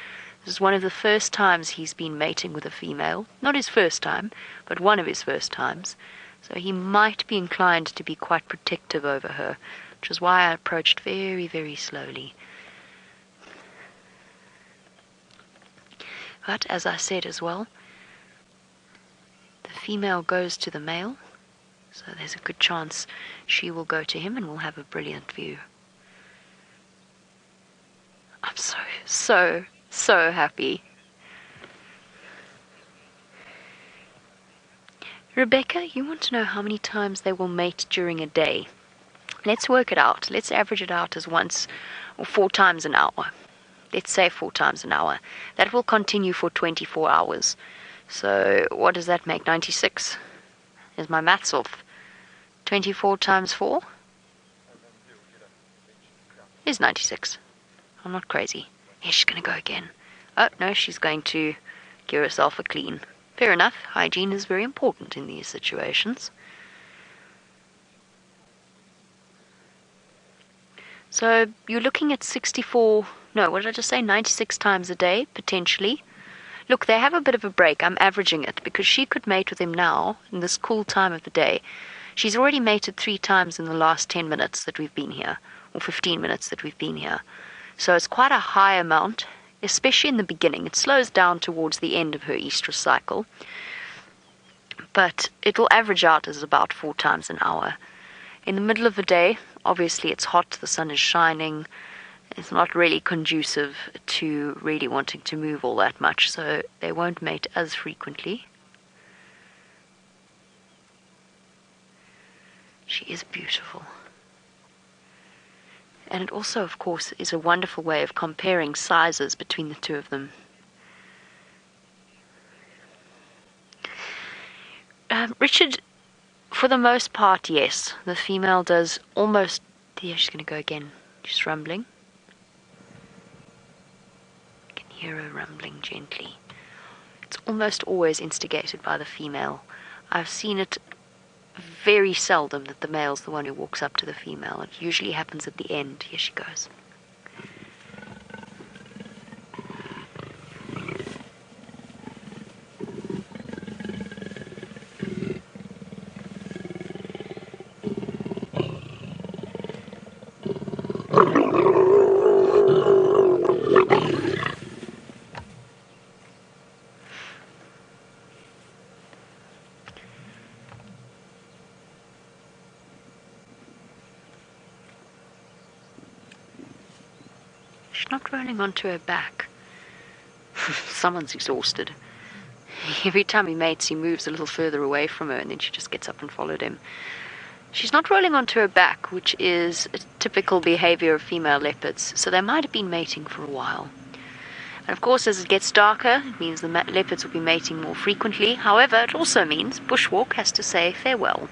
This is one of the first times he's been mating with a female. Not his first time, but one of his first times. So he might be inclined to be quite protective over her, which is why I approached very, very slowly. But, as I said as well, the female goes to the male, so there's a good chance she will go to him and we'll have a brilliant view. I'm so happy. Rebecca, you want to know how many times they will mate during a day? Let's work it out. Let's average it out as once or 4 times an hour. Let's say 4 times an hour. That will continue for 24 hours. So what does that make? 96? Is my maths off? 24 times 4 is 96. I'm not crazy. Yeah, she's going to go again. Oh, no, she's going to give herself a clean. Fair enough. Hygiene is very important in these situations. So you're looking at 64... No, what did I just say? 96 times a day, potentially. Look, they have a bit of a break. I'm averaging it because she could mate with him now in this cool time of the day. She's already mated 3 times in the last 10 minutes that we've been here, or 15 minutes that we've been here. So it's quite a high amount, especially in the beginning. It slows down towards the end of her estrus cycle. But it will average out as about 4 times an hour. In the middle of the day, obviously it's hot, the sun is shining. It's not really conducive to really wanting to move all that much, so they won't mate as frequently. She is beautiful. And it also, of course, is a wonderful way of comparing sizes between the two of them. Richard, for the most part, yes. The female does almost... Yeah, she's going to go again. She's rumbling. Hear her rumbling gently. It's almost always instigated by the female. I've seen it very seldom that the male's the one who walks up to the female. It usually happens at the end. Here she goes. She's not rolling onto her back. Someone's exhausted. Every time he mates, he moves a little further away from her, and then she just gets up and followed him. She's not rolling onto her back, which is a typical behavior of female leopards, so they might have been mating for a while. And of course, as it gets darker, it means the leopards will be mating more frequently. However, it also means Bushwalk has to say farewell.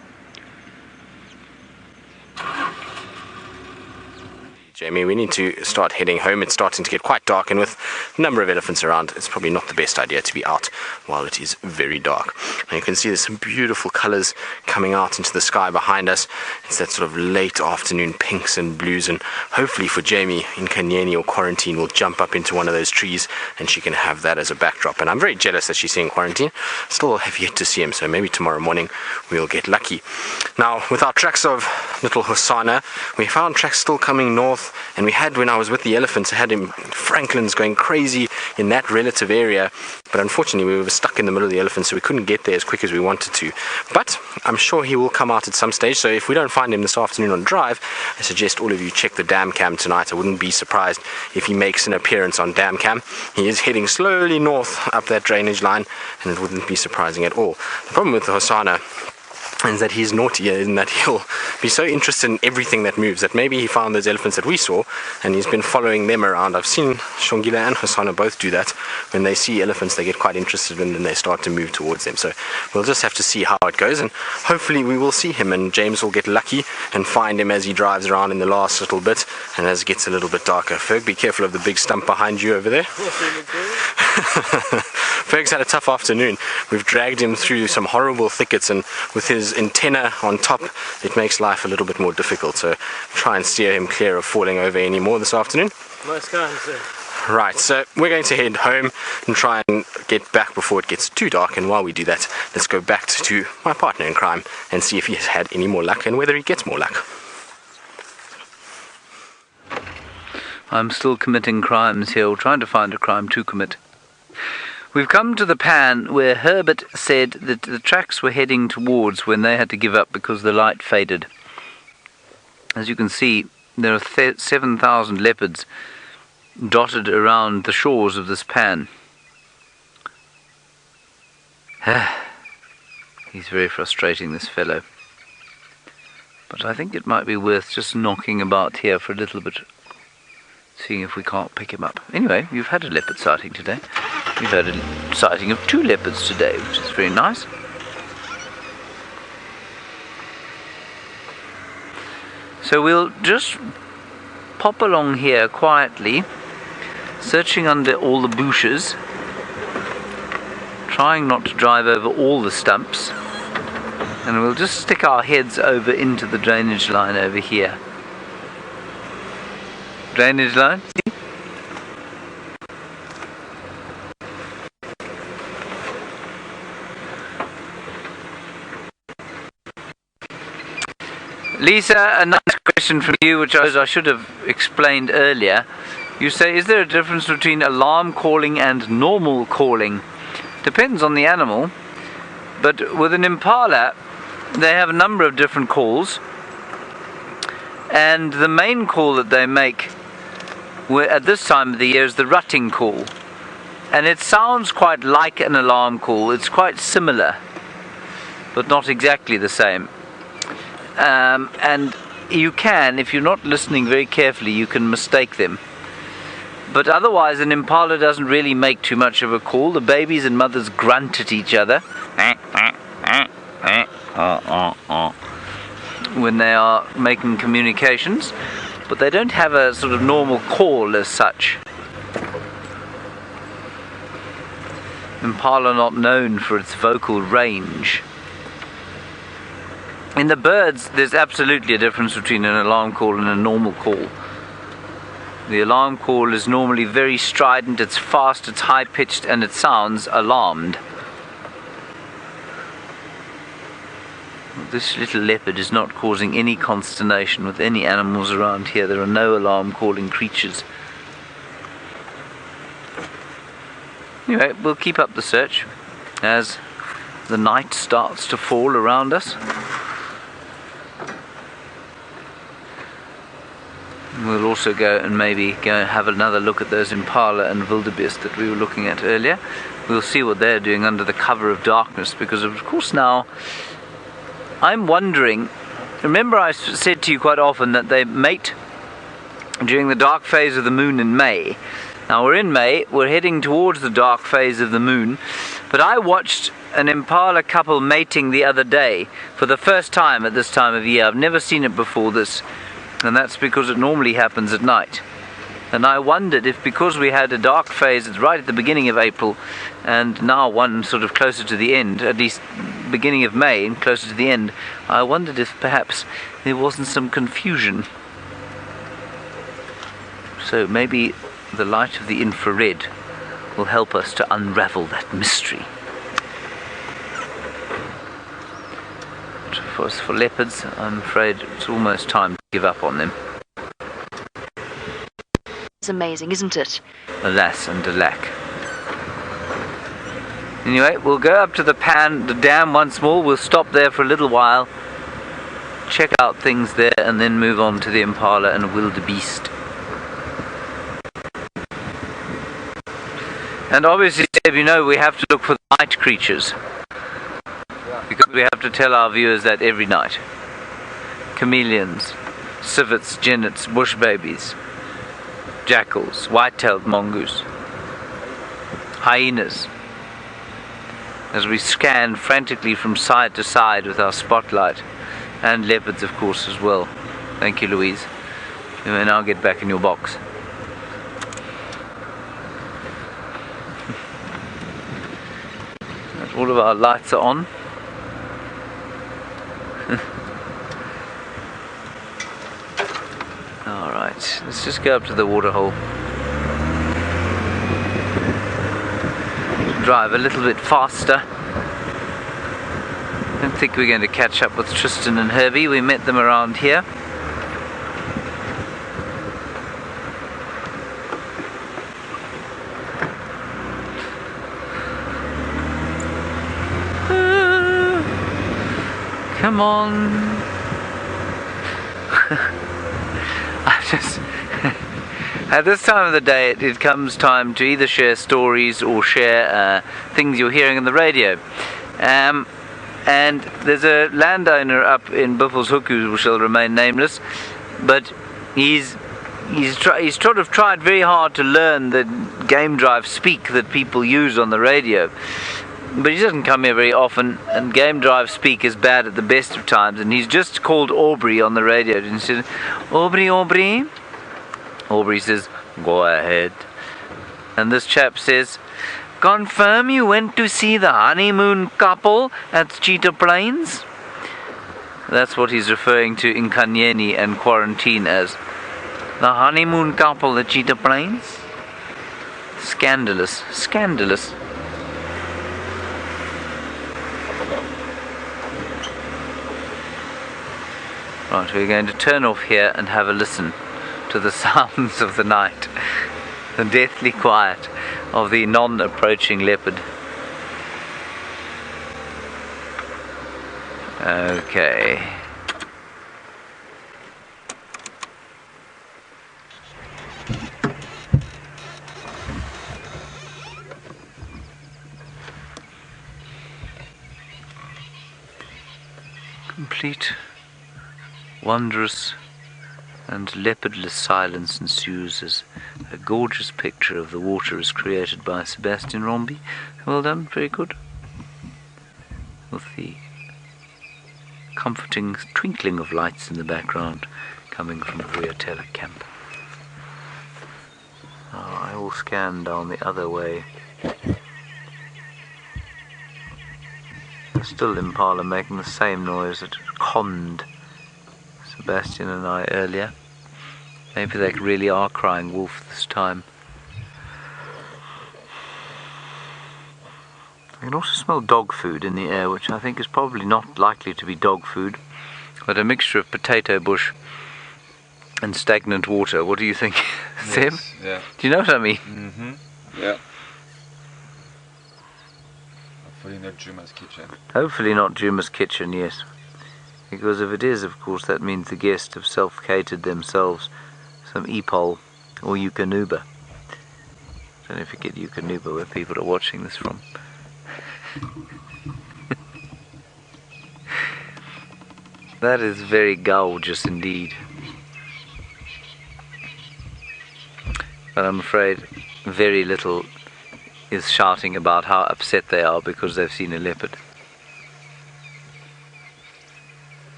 Jamie, we need to start heading home. It's starting to get quite dark, and with a number of elephants around, it's probably not the best idea to be out while it is very dark. And you can see there's some beautiful colors coming out into the sky behind us. It's that sort of late afternoon pinks and blues, and hopefully for Jamie, Inkanyeni or Quarantine will jump up into one of those trees and she can have that as a backdrop. And I'm very jealous that she's seeing Quarantine. Still have yet to see him, so maybe tomorrow morning we'll get lucky. Now, with our tracks of little Hosanna, we found tracks still coming north. And we had, when I was with the elephants, I had Franklin's going crazy in that relative area, but unfortunately we were stuck in the middle of the elephants, so we couldn't get there as quick as we wanted to. But I'm sure he will come out at some stage, so if we don't find him this afternoon on drive, I suggest all of you check the dam cam tonight. I wouldn't be surprised if he makes an appearance on dam cam. He is heading slowly north up that drainage line, and it wouldn't be surprising at all. The problem with the Hosanna is that he's naughty, and that he'll be so interested in everything that moves that maybe he found those elephants that we saw and he's been following them around. I've seen Shongila and Hosanna both do that. When they see elephants, they get quite interested and then they start to move towards them. So we'll just have to see how it goes, and hopefully we will see him, and James will get lucky and find him as he drives around in the last little bit and as it gets a little bit darker. Ferg, be careful of the big stump behind you over there. Ferg's had a tough afternoon. We've dragged him through some horrible thickets, and with his antenna on top, it makes life a little bit more difficult. So try and steer him clear of falling over any more this afternoon. Nice guy, sir. Right, so we're going to head home and try and get back before it gets too dark, and while we do that, let's go back to my partner in crime and see if he has had any more luck and whether he gets more luck. I'm still committing crimes here, or trying to find a crime to commit. We've come to the pan where Herbert said that the tracks were heading towards when they had to give up because the light faded. As you can see, there are 7,000 leopards dotted around the shores of this pan. He's very frustrating, this fellow. But I think it might be worth just knocking about here for a little bit, seeing if we can't pick him up. Anyway, you've had a leopard sighting today. We've had a sighting of 2 leopards today, which is very nice. So we'll just pop along here quietly, searching under all the bushes, trying not to drive over all the stumps, and we'll just stick our heads over into the drainage line over here. Drainage line? Lisa, a nice question from you, which I should have explained earlier. You say, is there a difference between alarm calling and normal calling? Depends on the animal, but with an Impala, they have a number of different calls, and the main call that they make at this time of the year is the rutting call, and it sounds quite like an alarm call. It's quite similar, but not exactly the same. And you can, if you're not listening very carefully, you can mistake them. But otherwise, an Impala doesn't really make too much of a call. The babies and mothers grunt at each other when they are making communications, but they don't have a sort of normal call as such. Impala not known for its vocal range. In the birds, there's absolutely a difference between an alarm call and a normal call. The alarm call is normally very strident, it's fast, it's high-pitched, and it sounds alarmed. This little leopard is not causing any consternation with any animals around here. There are no alarm-calling creatures. Anyway, we'll keep up the search as the night starts to fall around us. We'll also go and maybe go and have another look at those Impala and wildebeest that we were looking at earlier. We'll see what they're doing under the cover of darkness, because of course now I'm wondering remember I said to you quite often that they mate during the dark phase of the moon in May. Now we're in May, we're heading towards the dark phase of the moon, but I watched an Impala couple mating the other day for the first time at this time of year. I've never seen it before this, and that's because it normally happens at night. And I wondered if, because we had a dark phase right at the beginning of April, and now one sort of closer to the end, at least beginning of May and closer to the end, I wondered if perhaps there wasn't some confusion. So maybe the light of the infrared will help us to unravel that mystery. But for leopards, I'm afraid it's almost time to give up on them. It's amazing, isn't it? Alas and alack. Anyway, we'll go up to the dam once more. We'll stop there for a little while, check out things there, and then move on to the Impala and wildebeest. And obviously, Seb, you know, we have to look for the night creatures, because we have to tell our viewers that every night. Chameleons, civets, jennets, bush babies, jackals, white-tailed mongoose, hyenas, as we scan frantically from side to side with our spotlight, and leopards of course as well. Thank you, Louise. You may now get back in your box. All of our lights are on. Alright, let's just go up to the waterhole. Drive a little bit faster. I don't think we're going to catch up with Tristan and Herbie. We met them around here. Come on. At this time of the day, it comes time to either share stories or share things you're hearing on the radio. And there's a landowner up in Buffelshoek who shall remain nameless, but he's sort of tried very hard to learn the game drive speak that people use on the radio. But he doesn't come here very often, and game drive speak is bad at the best of times, and he's just called Aubrey on the radio, and he said, Aubrey, Aubrey. Aubrey says, go ahead. And this chap says, confirm you went to see the honeymoon couple at Cheetah Plains? That's what he's referring to Inkanyeni and Quarantine as. The honeymoon couple at Cheetah Plains? Scandalous, scandalous. Right, we're going to turn off here and have a listen to the sounds of the night, the deathly quiet of the non-approaching leopard. Okay. Complete, wondrous and leopardless silence ensues as a gorgeous picture of the water is created by Sebastian Rombi. Well done, very good. With the comforting twinkling of lights in the background coming from the Vuyatela camp. Now I will scan down the other way. Still Impala making the same noise that conned Sebastian and I earlier. Maybe they really are crying wolf this time. I can also smell dog food in the air, which I think is probably not likely to be dog food, but a mixture of potato bush and stagnant water. What do you think, Seb? Yes, yeah. Do you know what I mean? Mm-hmm. Yeah. Hopefully not Djuma's kitchen. Hopefully not Djuma's kitchen, yes. Because if it is, of course, that means the guests have self-catered themselves some Epol or Yukonuba. Don't know if you get Yukonuba where people are watching this from. That is very gorgeous indeed. But I'm afraid very little is shouting about how upset they are because they've seen a leopard.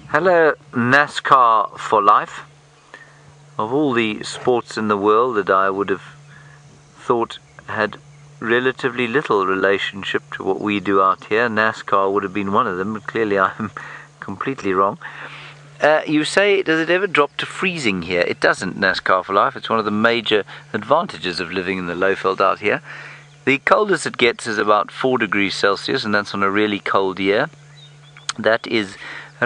Hello, NASCAR for life. Of all the sports in the world that I would have thought had relatively little relationship to what we do out here, NASCAR would have been one of them, but clearly I'm completely wrong. You say, does it ever drop to freezing here? It doesn't, NASCAR for life. It's one of the major advantages of living in the Lowveld out here. The coldest it gets is about 4 degrees Celsius, and that's on a really cold year. That is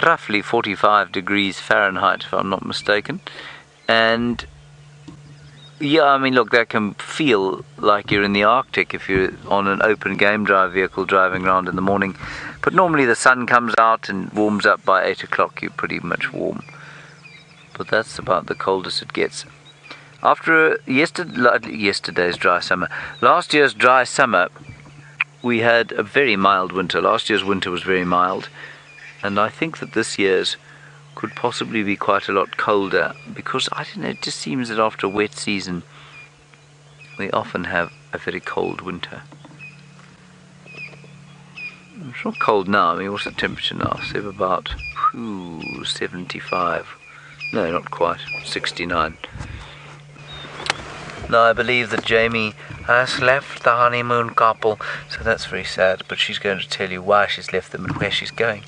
roughly 45 degrees Fahrenheit, if I'm not mistaken. And yeah, I mean, look, that can feel like you're in the Arctic if you're on an open game drive vehicle driving around in the morning. But normally the sun comes out and warms up by 8 o'clock. You're pretty much warm. But that's about the coldest it gets. After yesterday's dry summer, last year's dry summer, we had a very mild winter. Last year's winter was very mild. And I think that this year's could possibly be quite a lot colder, because I don't know, it just seems that after a wet season we often have a very cold winter. It's not cold now. I mean, what's the temperature now? Say about 75. No, not quite. 69. Now I believe that Jamie has left the honeymoon couple, so that's very sad, but she's going to tell you why she's left them and where she's going.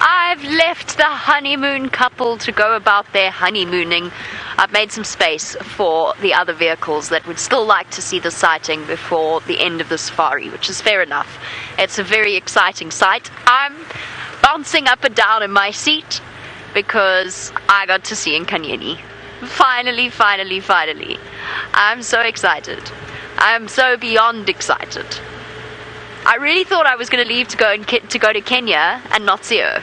I've left the honeymoon couple to go about their honeymooning. I've made some space for the other vehicles that would still like to see the sighting before the end of the safari, which is fair enough. It's a very exciting sight. I'm bouncing up and down in my seat because I got to see Inkanyeni. Finally, finally, finally. I'm so excited. I'm so beyond excited. I really thought I was going to leave to go to Kenya and not see her.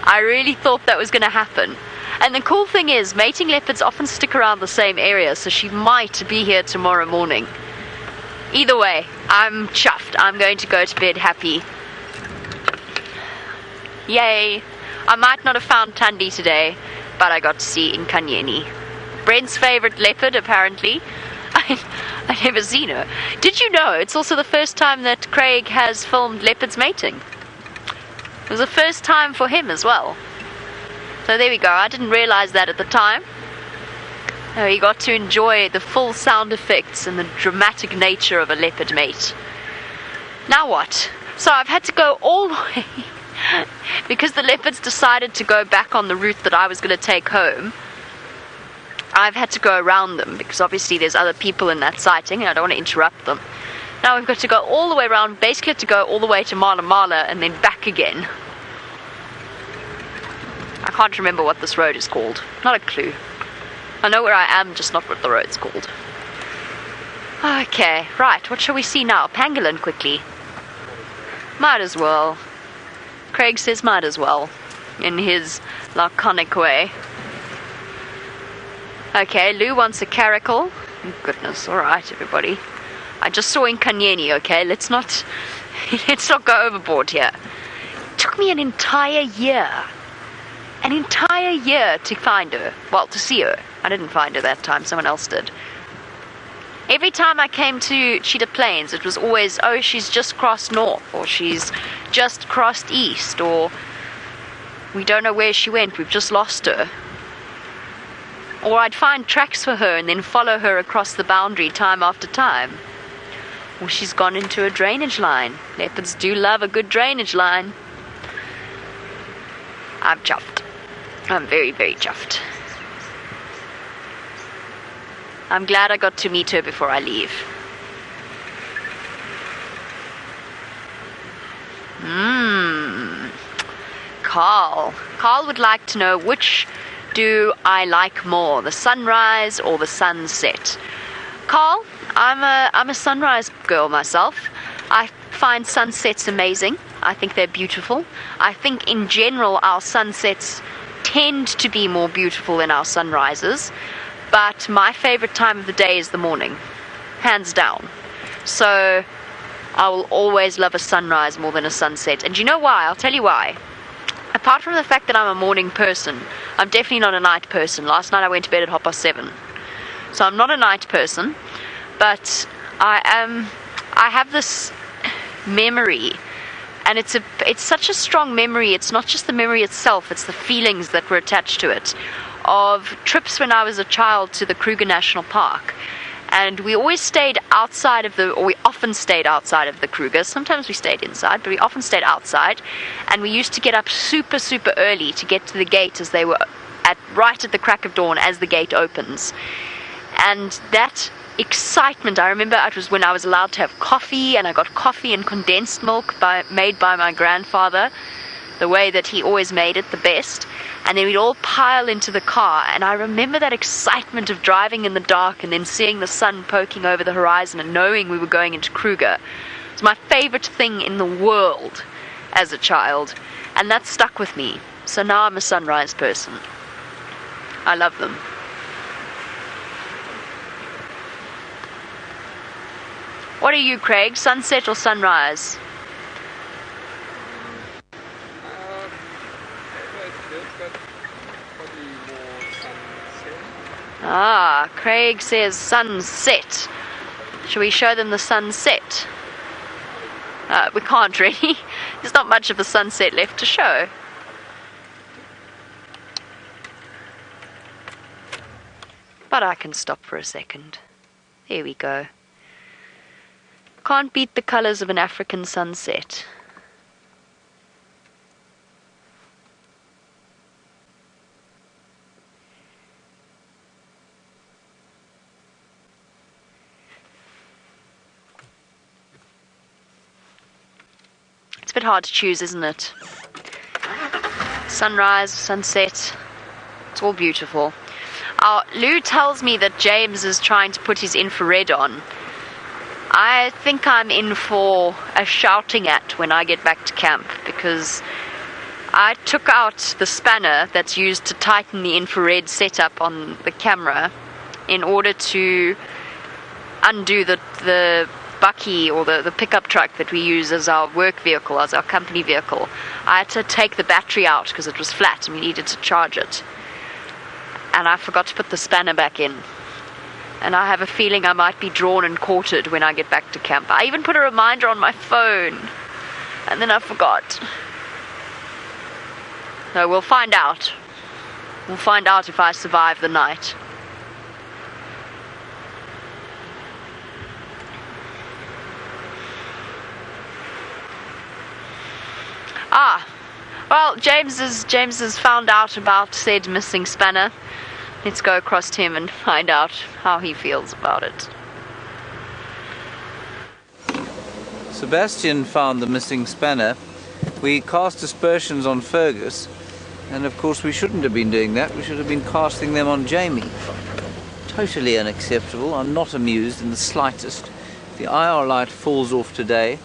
I really thought that was going to happen. And the cool thing is, mating leopards often stick around the same area, so she might be here tomorrow morning. Either way, I'm chuffed. I'm going to go to bed happy. Yay! I might not have found Thandi today, but I got to see Inkanyeni. Brent's favourite leopard, apparently. I've never seen her. Did you know it's also the first time that Craig has filmed leopards mating? It was the first time for him as well. So there we go. I didn't realise that at the time. He got to enjoy the full sound effects and the dramatic nature of a leopard mate. Now what? So I've had to go all the way because the leopards decided to go back on the route that I was going to take home. I've had to go around them because obviously there's other people in that sighting and I don't want to interrupt them. Now we've got to go all the way around, basically to go all the way to Nyala and then back again. I can't remember what this road is called. Not a clue. I know where I am, just not what the road's called. Okay, right, what shall we see now? Pangolin quickly. Might as well. Craig says might as well, in his laconic way. Okay, Lou wants a caracal. Oh, goodness, alright everybody. I just saw Inkanyeni, okay? Let's not go overboard here. It took me an entire year. An entire year to find her. Well, to see her. I didn't find her that time, someone else did. Every time I came to Cheetah Plains, it was always, oh, she's just crossed north, or she's just crossed east, or we don't know where she went, we've just lost her. Or I'd find tracks for her and then follow her across the boundary time after time. Or she's gone into a drainage line. Leopards do love a good drainage line. I'm chuffed. I'm very, very chuffed. I'm glad I got to meet her before I leave. Carl would like to know, which do I like more, the sunrise or the sunset? Carl, I'm a sunrise girl myself. I find sunsets amazing. I think they're beautiful. I think in general our sunsets tend to be more beautiful than our sunrises. but my favorite time of the day is the morning, hands down. So I will always love a sunrise more than a sunset. And do you know why? I'll tell you why. Apart from the fact that I'm a morning person, I'm definitely not a night person. Last night I went to bed at 7:30. So I'm not a night person, but I have this memory, and it's such a strong memory. It's not just the memory itself, it's the feelings that were attached to it, of trips when I was a child to the Kruger National Park. And we always stayed outside of we often stayed outside of the Kruger. Sometimes we stayed inside, but we often stayed outside. And we used to get up super, super early to get to the gate as they were right at the crack of dawn as the gate opens. And that excitement, I remember it was when I was allowed to have coffee, and I got coffee and condensed milk made by my grandfather, the way that he always made it, the best. And then we'd all pile into the car, and I remember that excitement of driving in the dark and then seeing the sun poking over the horizon and knowing we were going into Kruger. It was my favorite thing in the world as a child, and that stuck with me. So now I'm a sunrise person. I love them. What are you, Craig? Sunset or sunrise? Ah, Craig says sunset. Shall we show them the sunset? We can't really. There's not much of a sunset left to show. But I can stop for a second. There we go. Can't beat the colours of an African sunset. It's a bit hard to choose, isn't it? Sunrise, sunset, it's all beautiful. Lou tells me that James is trying to put his infrared on. I think I'm in for a shouting at when I get back to camp, because I took out the spanner that's used to tighten the infrared setup on the camera in order to undo the bucky or the pickup truck that we use as our work vehicle, as our company vehicle. I had to take the battery out because it was flat and we needed to charge it. And I forgot to put the spanner back in. And I have a feeling I might be drawn and quartered when I get back to camp. I even put a reminder on my phone, and then I forgot. So we'll find out. We'll find out if I survive the night. Well, James has found out about said missing spanner. Let's go across to him and find out how he feels about it. Sebastian found the missing spanner. We cast aspersions on Fergus, and of course we shouldn't have been doing that. We should have been casting them on Jamie. Totally unacceptable. I'm not amused in the slightest. If the IR light falls off today,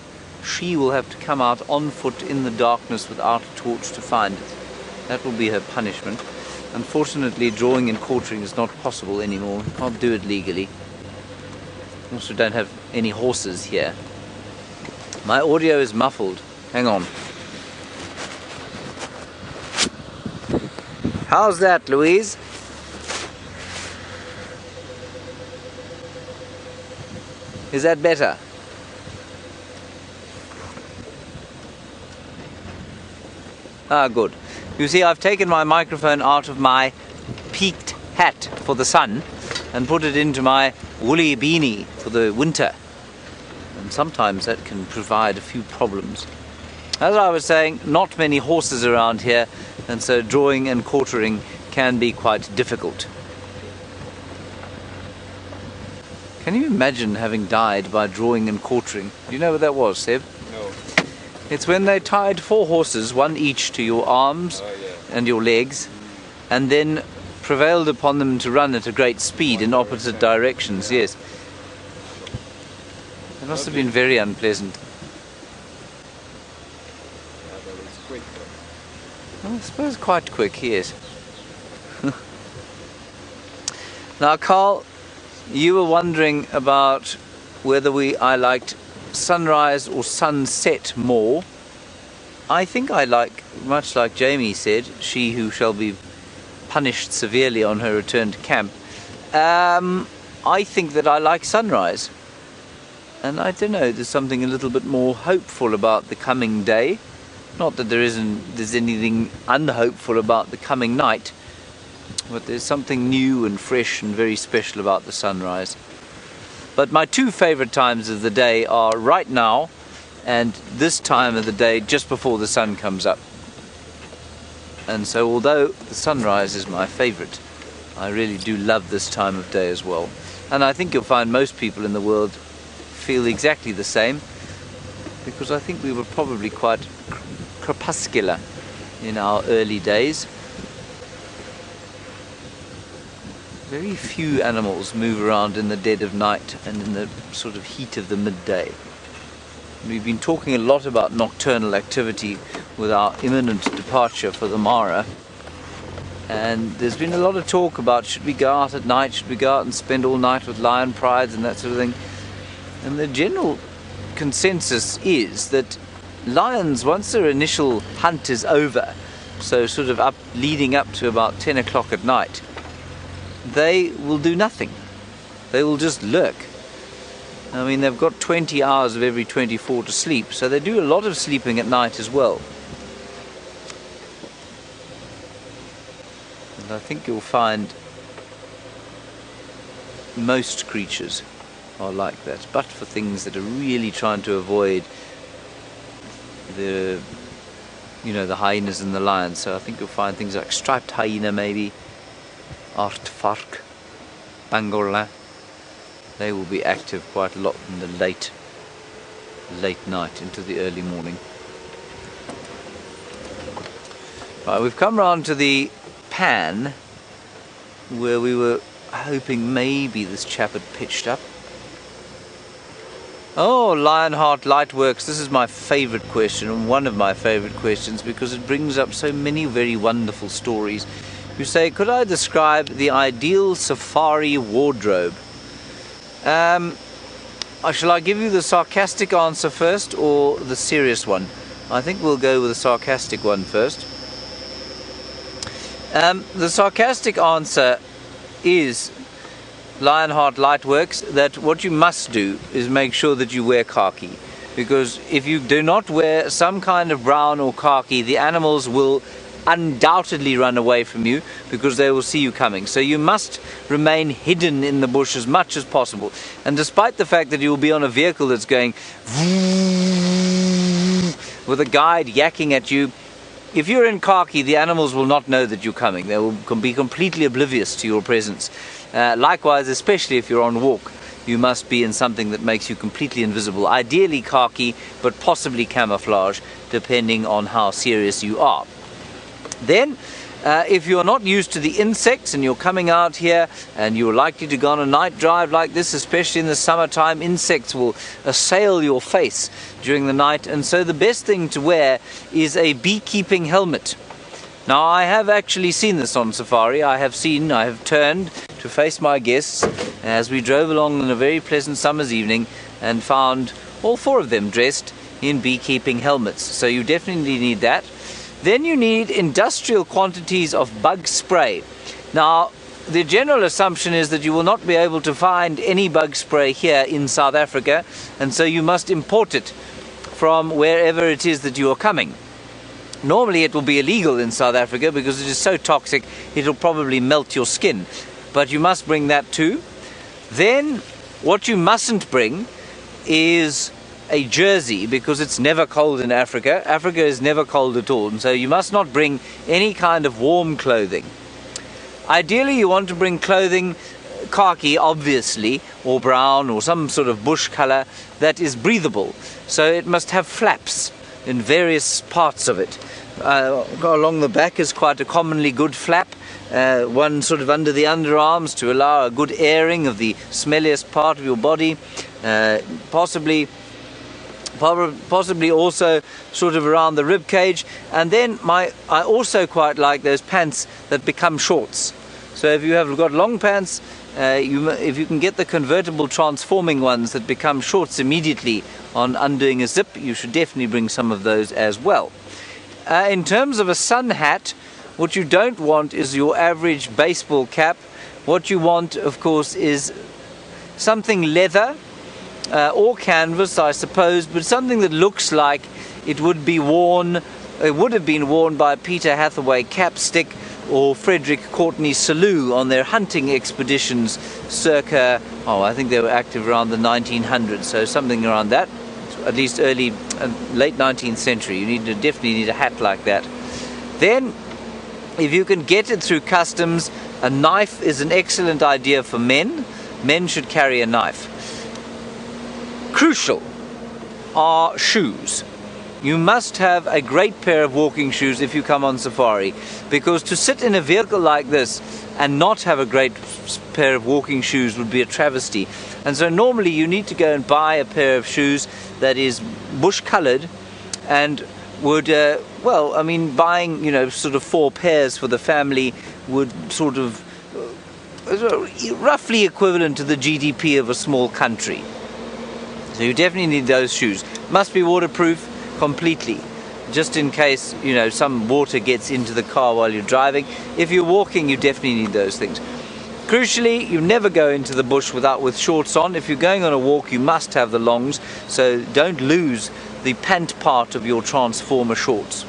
she will have to come out on foot in the darkness without a torch to find it. That will be her punishment. Unfortunately, drawing and quartering is not possible anymore. We can't do it legally. We also don't have any horses here. My audio is muffled. Hang on. How's that, Louise? Is that better? Ah, good. You see, I've taken my microphone out of my peaked hat for the sun and put it into my woolly beanie for the winter. And sometimes that can provide a few problems. As I was saying, not many horses around here, and so drawing and quartering can be quite difficult. Can you imagine having died by drawing and quartering? Do you know what that was, Seb? No. It's when they tied 4 horses, one each to your arms and your legs, and then prevailed upon them to run at a great speed in opposite directions, yes. It must have been very unpleasant. But it's quick. Well, I suppose quite quick, yes. Now, Carl, you were wondering about whether I liked sunrise or sunset more. I think I like, much like Jamie said, she who shall be punished severely on her return to camp, I think that I like sunrise. And I don't know, there's something a little bit more hopeful about the coming day. Not that there's anything unhopeful about the coming night, but there's something new and fresh and very special about the sunrise. But my two favorite times of the day are right now and this time of the day just before the sun comes up. And so although the sunrise is my favorite, I really do love this time of day as well. And I think you'll find most people in the world feel exactly the same, because I think we were probably quite crepuscular in our early days. Very few animals move around in the dead of night and in the sort of heat of the midday. We've been talking a lot about nocturnal activity with our imminent departure for the Mara, and there's been a lot of talk about should we go out at night, should we go out and spend all night with lion prides and that sort of thing. And the general consensus is that lions, once their initial hunt is over, so sort of leading up to about 10 o'clock at night, they will do nothing. They will just lurk. I mean, they've got 20 hours of every 24 to sleep, so they do a lot of sleeping at night as well. And I think you'll find most creatures are like that, but for things that are really trying to avoid the hyenas and the lions. So I think you'll find things like striped hyena, maybe aardvark, pangolin. They will be active quite a lot in the late night into the early morning. Right, we've come round to the pan where we were hoping maybe this chap had pitched up. Oh, Lionheart Lightworks, this is my favourite question, and one of my favourite questions, because it brings up so many very wonderful stories. You say, could I describe the ideal safari wardrobe? Shall I give you the sarcastic answer first or the serious one? I think we'll go with the sarcastic one first. The sarcastic answer is, Lionheart Lightworks, that what you must do is make sure that you wear khaki, because if you do not wear some kind of brown or khaki, the animals will undoubtedly run away from you because they will see you coming. So you must remain hidden in the bush as much as possible. And despite the fact that you will be on a vehicle that's going with a guide yakking at you, if you're in khaki, the animals will not know that you're coming. They will be completely oblivious to your presence. Likewise, especially if you're on walk, you must be in something that makes you completely invisible. Ideally khaki, but possibly camouflage, depending on how serious you are. Then, if you're not used to the insects and you're coming out here and you're likely to go on a night drive like this, especially in the summertime, insects will assail your face during the night, and so the best thing to wear is a beekeeping helmet. Now, I have actually seen this on safari. I have turned to face my guests as we drove along on a very pleasant summer's evening and found all four of them dressed in beekeeping helmets. So you definitely need that. Then you need industrial quantities of bug spray. Now, the general assumption is that you will not be able to find any bug spray here in South Africa, and so you must import it from wherever it is that you are coming. Normally it will be illegal in South Africa because it is so toxic it will probably melt your skin, but you must bring that too. Then what you mustn't bring is a jersey, because it's never cold in Africa. Africa is never cold at all, and so you must not bring any kind of warm clothing. Ideally you want to bring clothing, khaki obviously, or brown, or some sort of bush color that is breathable. So it must have flaps in various parts of it. Along the back is quite a commonly good flap, one sort of under the underarms to allow a good airing of the smelliest part of your body, possibly also sort of around the rib cage. And then I also quite like those pants that become shorts. So if you have got long pants if you can get the convertible transforming ones that become shorts immediately on undoing a zip, you should definitely bring some of those as well. In terms of a sun hat, what you don't want is your average baseball cap. What you want, of course, is something leather or canvas, I suppose, but something that looks like it would be worn, it would have been worn by Peter Hathaway Capstick or Frederick Courtney Selous on their hunting expeditions circa, I think they were active around the 1900s, so something around that, at least late 19th century. You definitely need a hat like that. Then, if you can get it through customs, a knife is an excellent idea for men. Men should carry a knife. Crucial are shoes. You must have a great pair of walking shoes if you come on safari, because to sit in a vehicle like this and not have a great pair of walking shoes would be a travesty. And so normally you need to go and buy a pair of shoes that is bush colored and would, buying, sort of 4 pairs for the family would sort of roughly equivalent to the GDP of a small country. So you definitely need those shoes. Must be waterproof completely, just in case some water gets into the car while you're driving. If you're walking, you definitely need those things. Crucially, you never go into the bush with shorts on. If you're going on a walk, you must have the longs, so don't lose the pant part of your transformer shorts.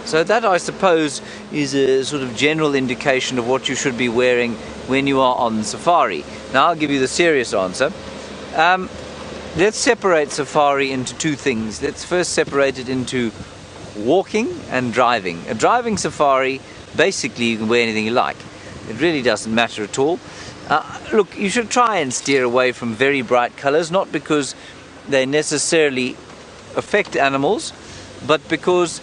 So that, I suppose, is a sort of general indication of what you should be wearing when you are on safari. Now I'll give you the serious answer. Let's separate safari into 2 things. Let's first separate it into walking and driving. A driving safari, basically you can wear anything you like. It really doesn't matter at all. Look, you should try and steer away from very bright colors, not because they necessarily affect animals, but because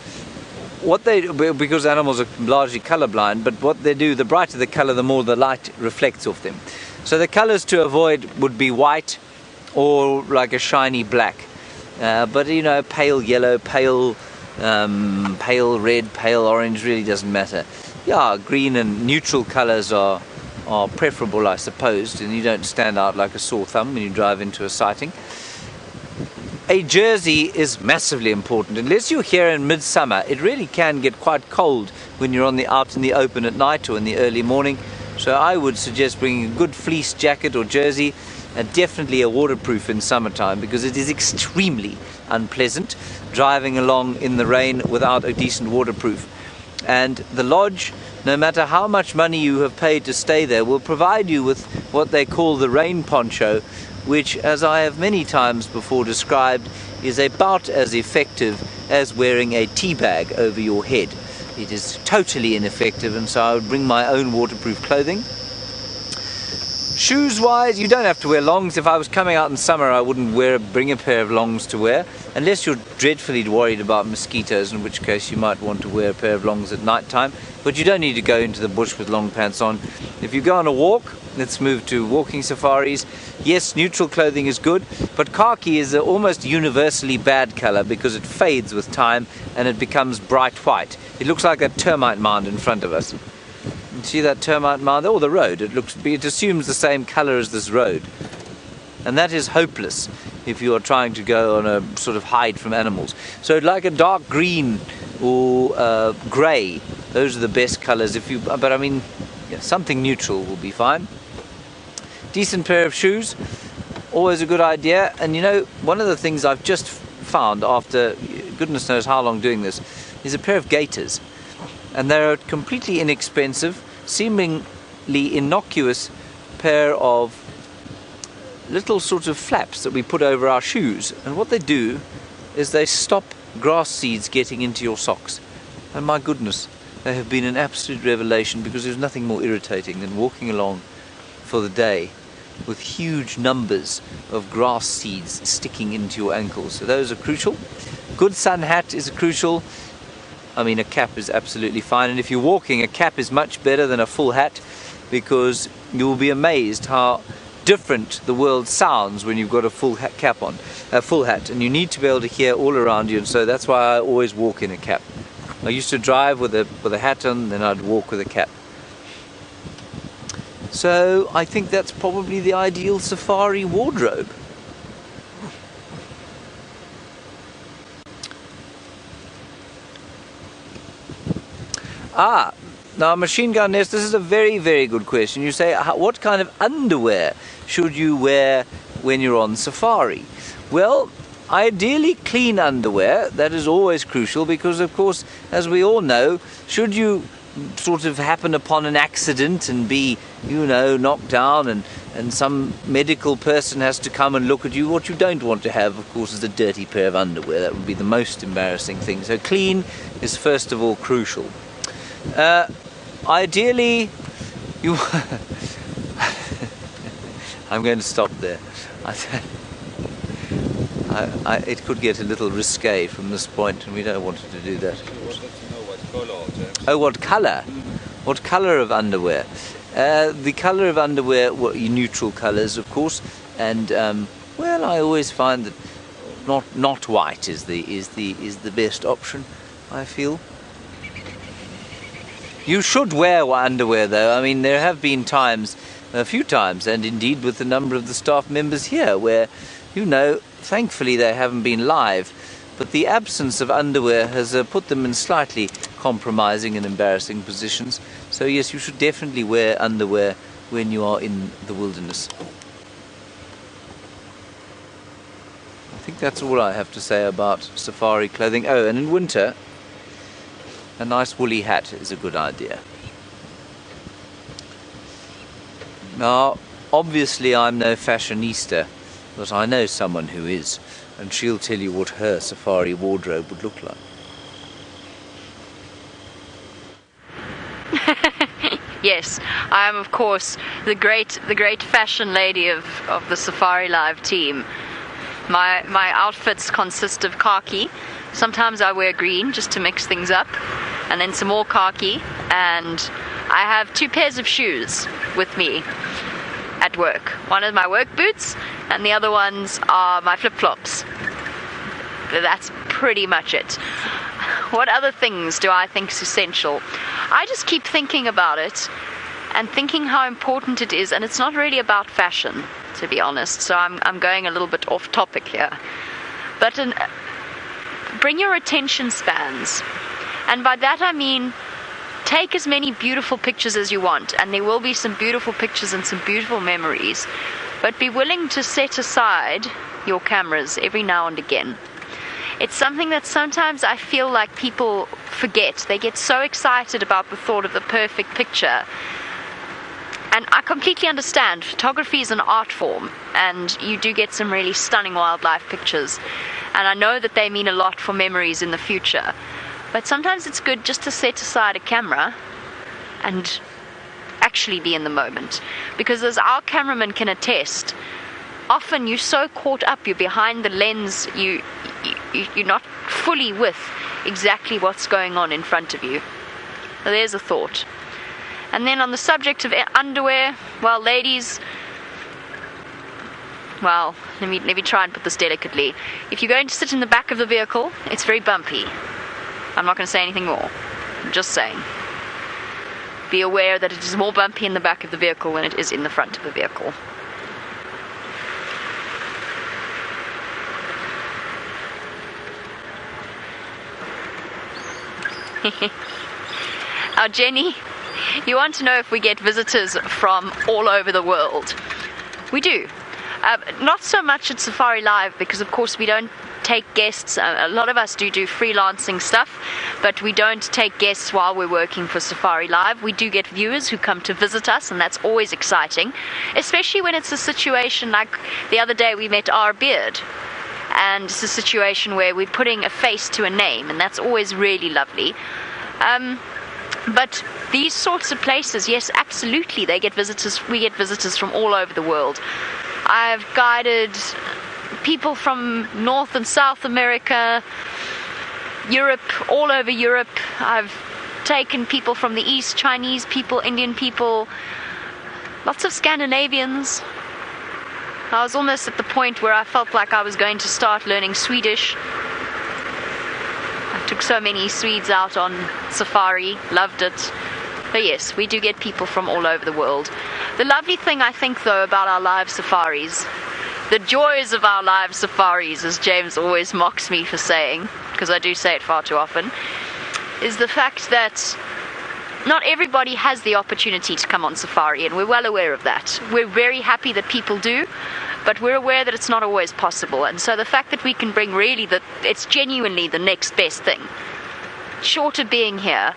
animals are largely colorblind, but what they do, the brighter the color, the more the light reflects off them. So the colors to avoid would be white or like a shiny black, but pale yellow, pale red, pale orange really doesn't matter. Yeah, green and neutral colors are preferable, I suppose, and you don't stand out like a sore thumb when you drive into a sighting. A jersey is massively important. Unless you're here in midsummer, it really can get quite cold when you're out in the open at night or in the early morning. So I would suggest bringing a good fleece jacket or jersey, and definitely a waterproof in summertime, because it is extremely unpleasant driving along in the rain without a decent waterproof. And the lodge, no matter how much money you have paid to stay there, will provide you with what they call the rain poncho, which, as I have many times before described, is about as effective as wearing a tea bag over your head. It is totally ineffective, and so I would bring my own waterproof clothing. Shoes wise, you don't have to wear longs. If I was coming out in summer, I wouldn't bring a pair of longs to wear, unless you're dreadfully worried about mosquitoes, in which case you might want to wear a pair of longs at night time. But you don't need to go into the bush with long pants on. If you go on a walk, let's move to walking safaris. Yes, neutral clothing is good, but khaki is an almost universally bad color because it fades with time and it becomes bright white. It looks like a termite mound in front of us. See that termite mound, or the road? It assumes the same color as this road, and that is hopeless if you are trying to go on a sort of hide from animals. So like a dark green or grey, those are the best colors. Something neutral will be fine. Decent pair of shoes, always a good idea. And one of the things I've just found after goodness knows how long doing this is a pair of gaiters. And they're a completely inexpensive, seemingly innocuous pair of little sort of flaps that we put over our shoes. And what they do is they stop grass seeds getting into your socks. And my goodness, they have been an absolute revelation, because there's nothing more irritating than walking along for the day with huge numbers of grass seeds sticking into your ankles. So those are crucial. Good sun hat is crucial. A cap is absolutely fine, and if you're walking, a cap is much better than a full hat, because you will be amazed how different the world sounds when you've got a full cap on, a full hat, and you need to be able to hear all around you, and so that's why I always walk in a cap. I used to drive with a hat on, then I'd walk with a cap. So I think that's probably the ideal safari wardrobe. Now Machine Gun Nest, this is a very, very good question. You say, what kind of underwear should you wear when you're on safari? Well, ideally clean underwear. That is always crucial because, of course, as we all know, should you sort of happen upon an accident and be, you know, knocked down and some medical person has to come and look at you, what you don't want to have, of course, is a dirty pair of underwear. That would be the most embarrassing thing. So clean is first of all crucial. Ideally, you... I'm going to stop there. It could get a little risque from this point, and we don't want to do that. Oh, what colour? What colour of underwear? The colour of underwear, well, neutral colours, of course, and well, I always find that not white is the best option, I feel. You should wear underwear, though. I mean, there have been times, a few times, and indeed with a number of the staff members here, where, you know, thankfully they haven't been live, but the absence of underwear has put them in slightly compromising and embarrassing positions. So yes, you should definitely wear underwear when you are in the wilderness. I think that's all I have to say about safari clothing. Oh, and in winter, a nice woolly hat is a good idea. Now, obviously I'm no fashionista, but I know someone who is, and she'll tell you what her safari wardrobe would look like. Yes, I am of course the great fashion lady of the Safari Live team. My outfits consist of khaki. Sometimes I wear green just to mix things up, and then some more khaki, and I have 2 pairs of shoes with me at work. One is my work boots, and the other ones are my flip-flops. That's pretty much it. What other things do I think is essential? I just keep thinking about it and thinking how important it is, and it's not really about fashion, to be honest, so I'm going a little bit off topic here. But bring your attention spans, and by that I mean take as many beautiful pictures as you want, and there will be some beautiful pictures and some beautiful memories, but be willing to set aside your cameras every now and again. It's something that sometimes I feel like people forget. They get so excited about the thought of the perfect picture. And I completely understand. Photography is an art form, and you do get some really stunning wildlife pictures. And I know that they mean a lot for memories in the future. But sometimes it's good just to set aside a camera and actually be in the moment. Because as our cameraman can attest, often you're so caught up, you're behind the lens, you're not fully with exactly what's going on in front of you. So there's a thought. And then on the subject of underwear, well, ladies, well, let me try and put this delicately. If you're going to sit in the back of the vehicle, it's very bumpy. I'm not going to say anything more. I'm just saying. Be aware that it is more bumpy in the back of the vehicle than it is in the front of the vehicle. Now, Jenny, you want to know if we get visitors from all over the world. We do. Not so much at Safari Live, because of course we don't take guests. A lot of us do freelancing stuff, but we don't take guests while we're working for Safari Live. We do get viewers who come to visit us, and that's always exciting, especially when it's a situation like the other day we met our beard, and it's a situation where we're putting a face to a name, and that's always really lovely. But these sorts of places, yes, absolutely, they get visitors. We get visitors from all over the world. I've guided people from North and South America, Europe, all over Europe. I've taken people from the East, Chinese people, Indian people, lots of Scandinavians. I was almost at the point where I felt like I was going to start learning Swedish. I took so many Swedes out on safari, loved it. But yes, we do get people from all over the world. The lovely thing, I think, though, about our live safaris, the joys of our live safaris, as James always mocks me for saying, because I do say it far too often, is the fact that not everybody has the opportunity to come on safari, and we're well aware of that. We're very happy that people do, but we're aware that it's not always possible. And so the fact that we can bring really it's genuinely the next best thing. Short of being here,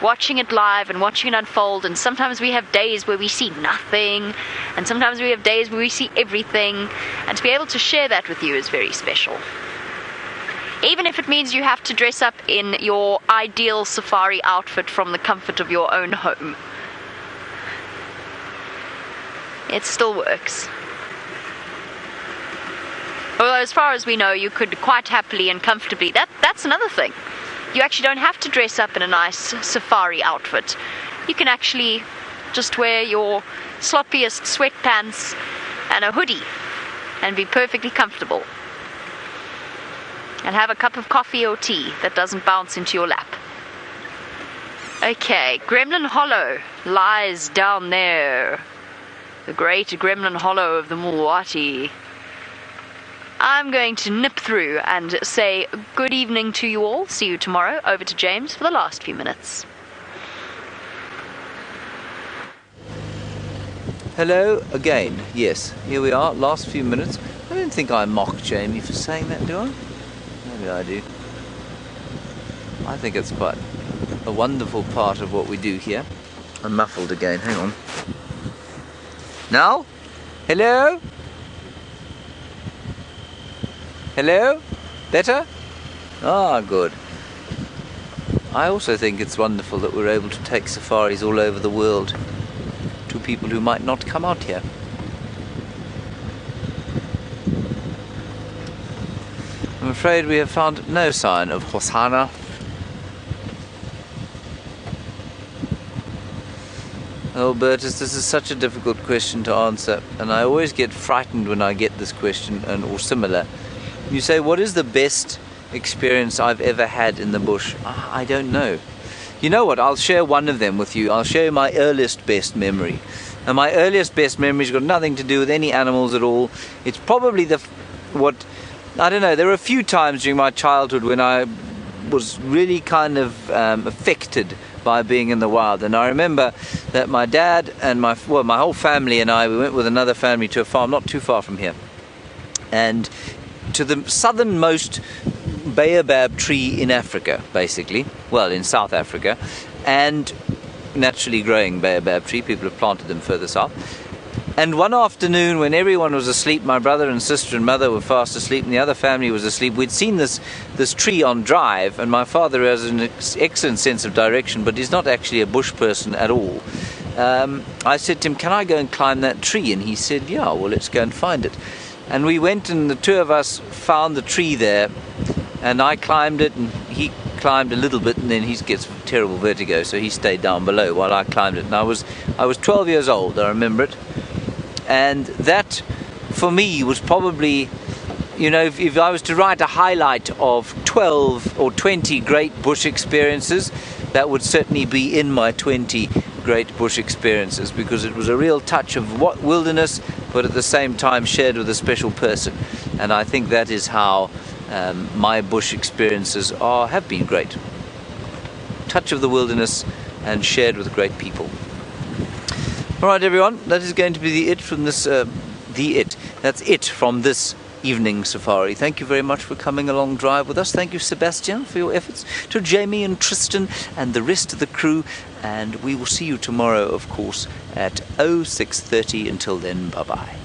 watching it live and watching it unfold, and sometimes we have days where we see nothing, and sometimes we have days where we see everything, and to be able to share that with you is very special. Even if it means you have to dress up in your ideal safari outfit from the comfort of your own home, it still works. Although as far as we know, you could quite happily and comfortably, that's another thing. You actually don't have to dress up in a nice safari outfit. You can actually just wear your sloppiest sweatpants and a hoodie and be perfectly comfortable. And have a cup of coffee or tea that doesn't bounce into your lap. Okay, Gremlin Hollow lies down there. The great Gremlin Hollow of the Mulwati. I'm going to nip through and say good evening to you all. See you tomorrow. Over to James for the last few minutes. Hello again. Yes, here we are, last few minutes. I don't think I mock Jamie for saying that, do I? Maybe I do. I think it's quite a wonderful part of what we do here. I'm muffled again, hang on. Now? Hello? Hello? Better? Ah, good. I also think it's wonderful that we're able to take safaris all over the world to people who might not come out here. I'm afraid we have found no sign of Hosanna. Oh, Bertus, this is such a difficult question to answer, and I always get frightened when I get this question or similar. You say, what is the best experience I've ever had in the bush? I don't know. You know what, I'll share one of them with you. I'll share you my earliest best memory. And my earliest best memory's got nothing to do with any animals at all. It's probably I don't know, there were a few times during my childhood when I was really kind of affected by being in the wild. And I remember that my dad and my whole family and we went with another family to a farm not too far from here. And to the southernmost baobab tree in Africa, basically. Well, in South Africa. And naturally growing baobab tree. People have planted them further south. And one afternoon when everyone was asleep, my brother and sister and mother were fast asleep and the other family was asleep, we'd seen this tree on drive, and my father has an excellent sense of direction, but he's not actually a bush person at all. I said to him, can I go and climb that tree? And he said, yeah, well, let's go and find it. And we went, and the two of us found the tree there, and I climbed it, and he climbed a little bit, and then he gets terrible vertigo, so he stayed down below while I climbed it. And I was 12 years old, I remember it. And that, for me, was probably, you know, if I was to write a highlight of 12 or 20 great bush experiences, that would certainly be in my 20 great bush experiences, because it was a real touch of wilderness, but at the same time shared with a special person. And I think that is how my bush experiences have been great. Touch of the wilderness and shared with great people. Alright everyone, that is going to be the it from this, that's it from this evening safari. Thank you very much for coming along drive with us. Thank you, Sebastian, for your efforts, to Jamie and Tristan and the rest of the crew, and we will see you tomorrow, of course, at 06:30. Until then, bye bye.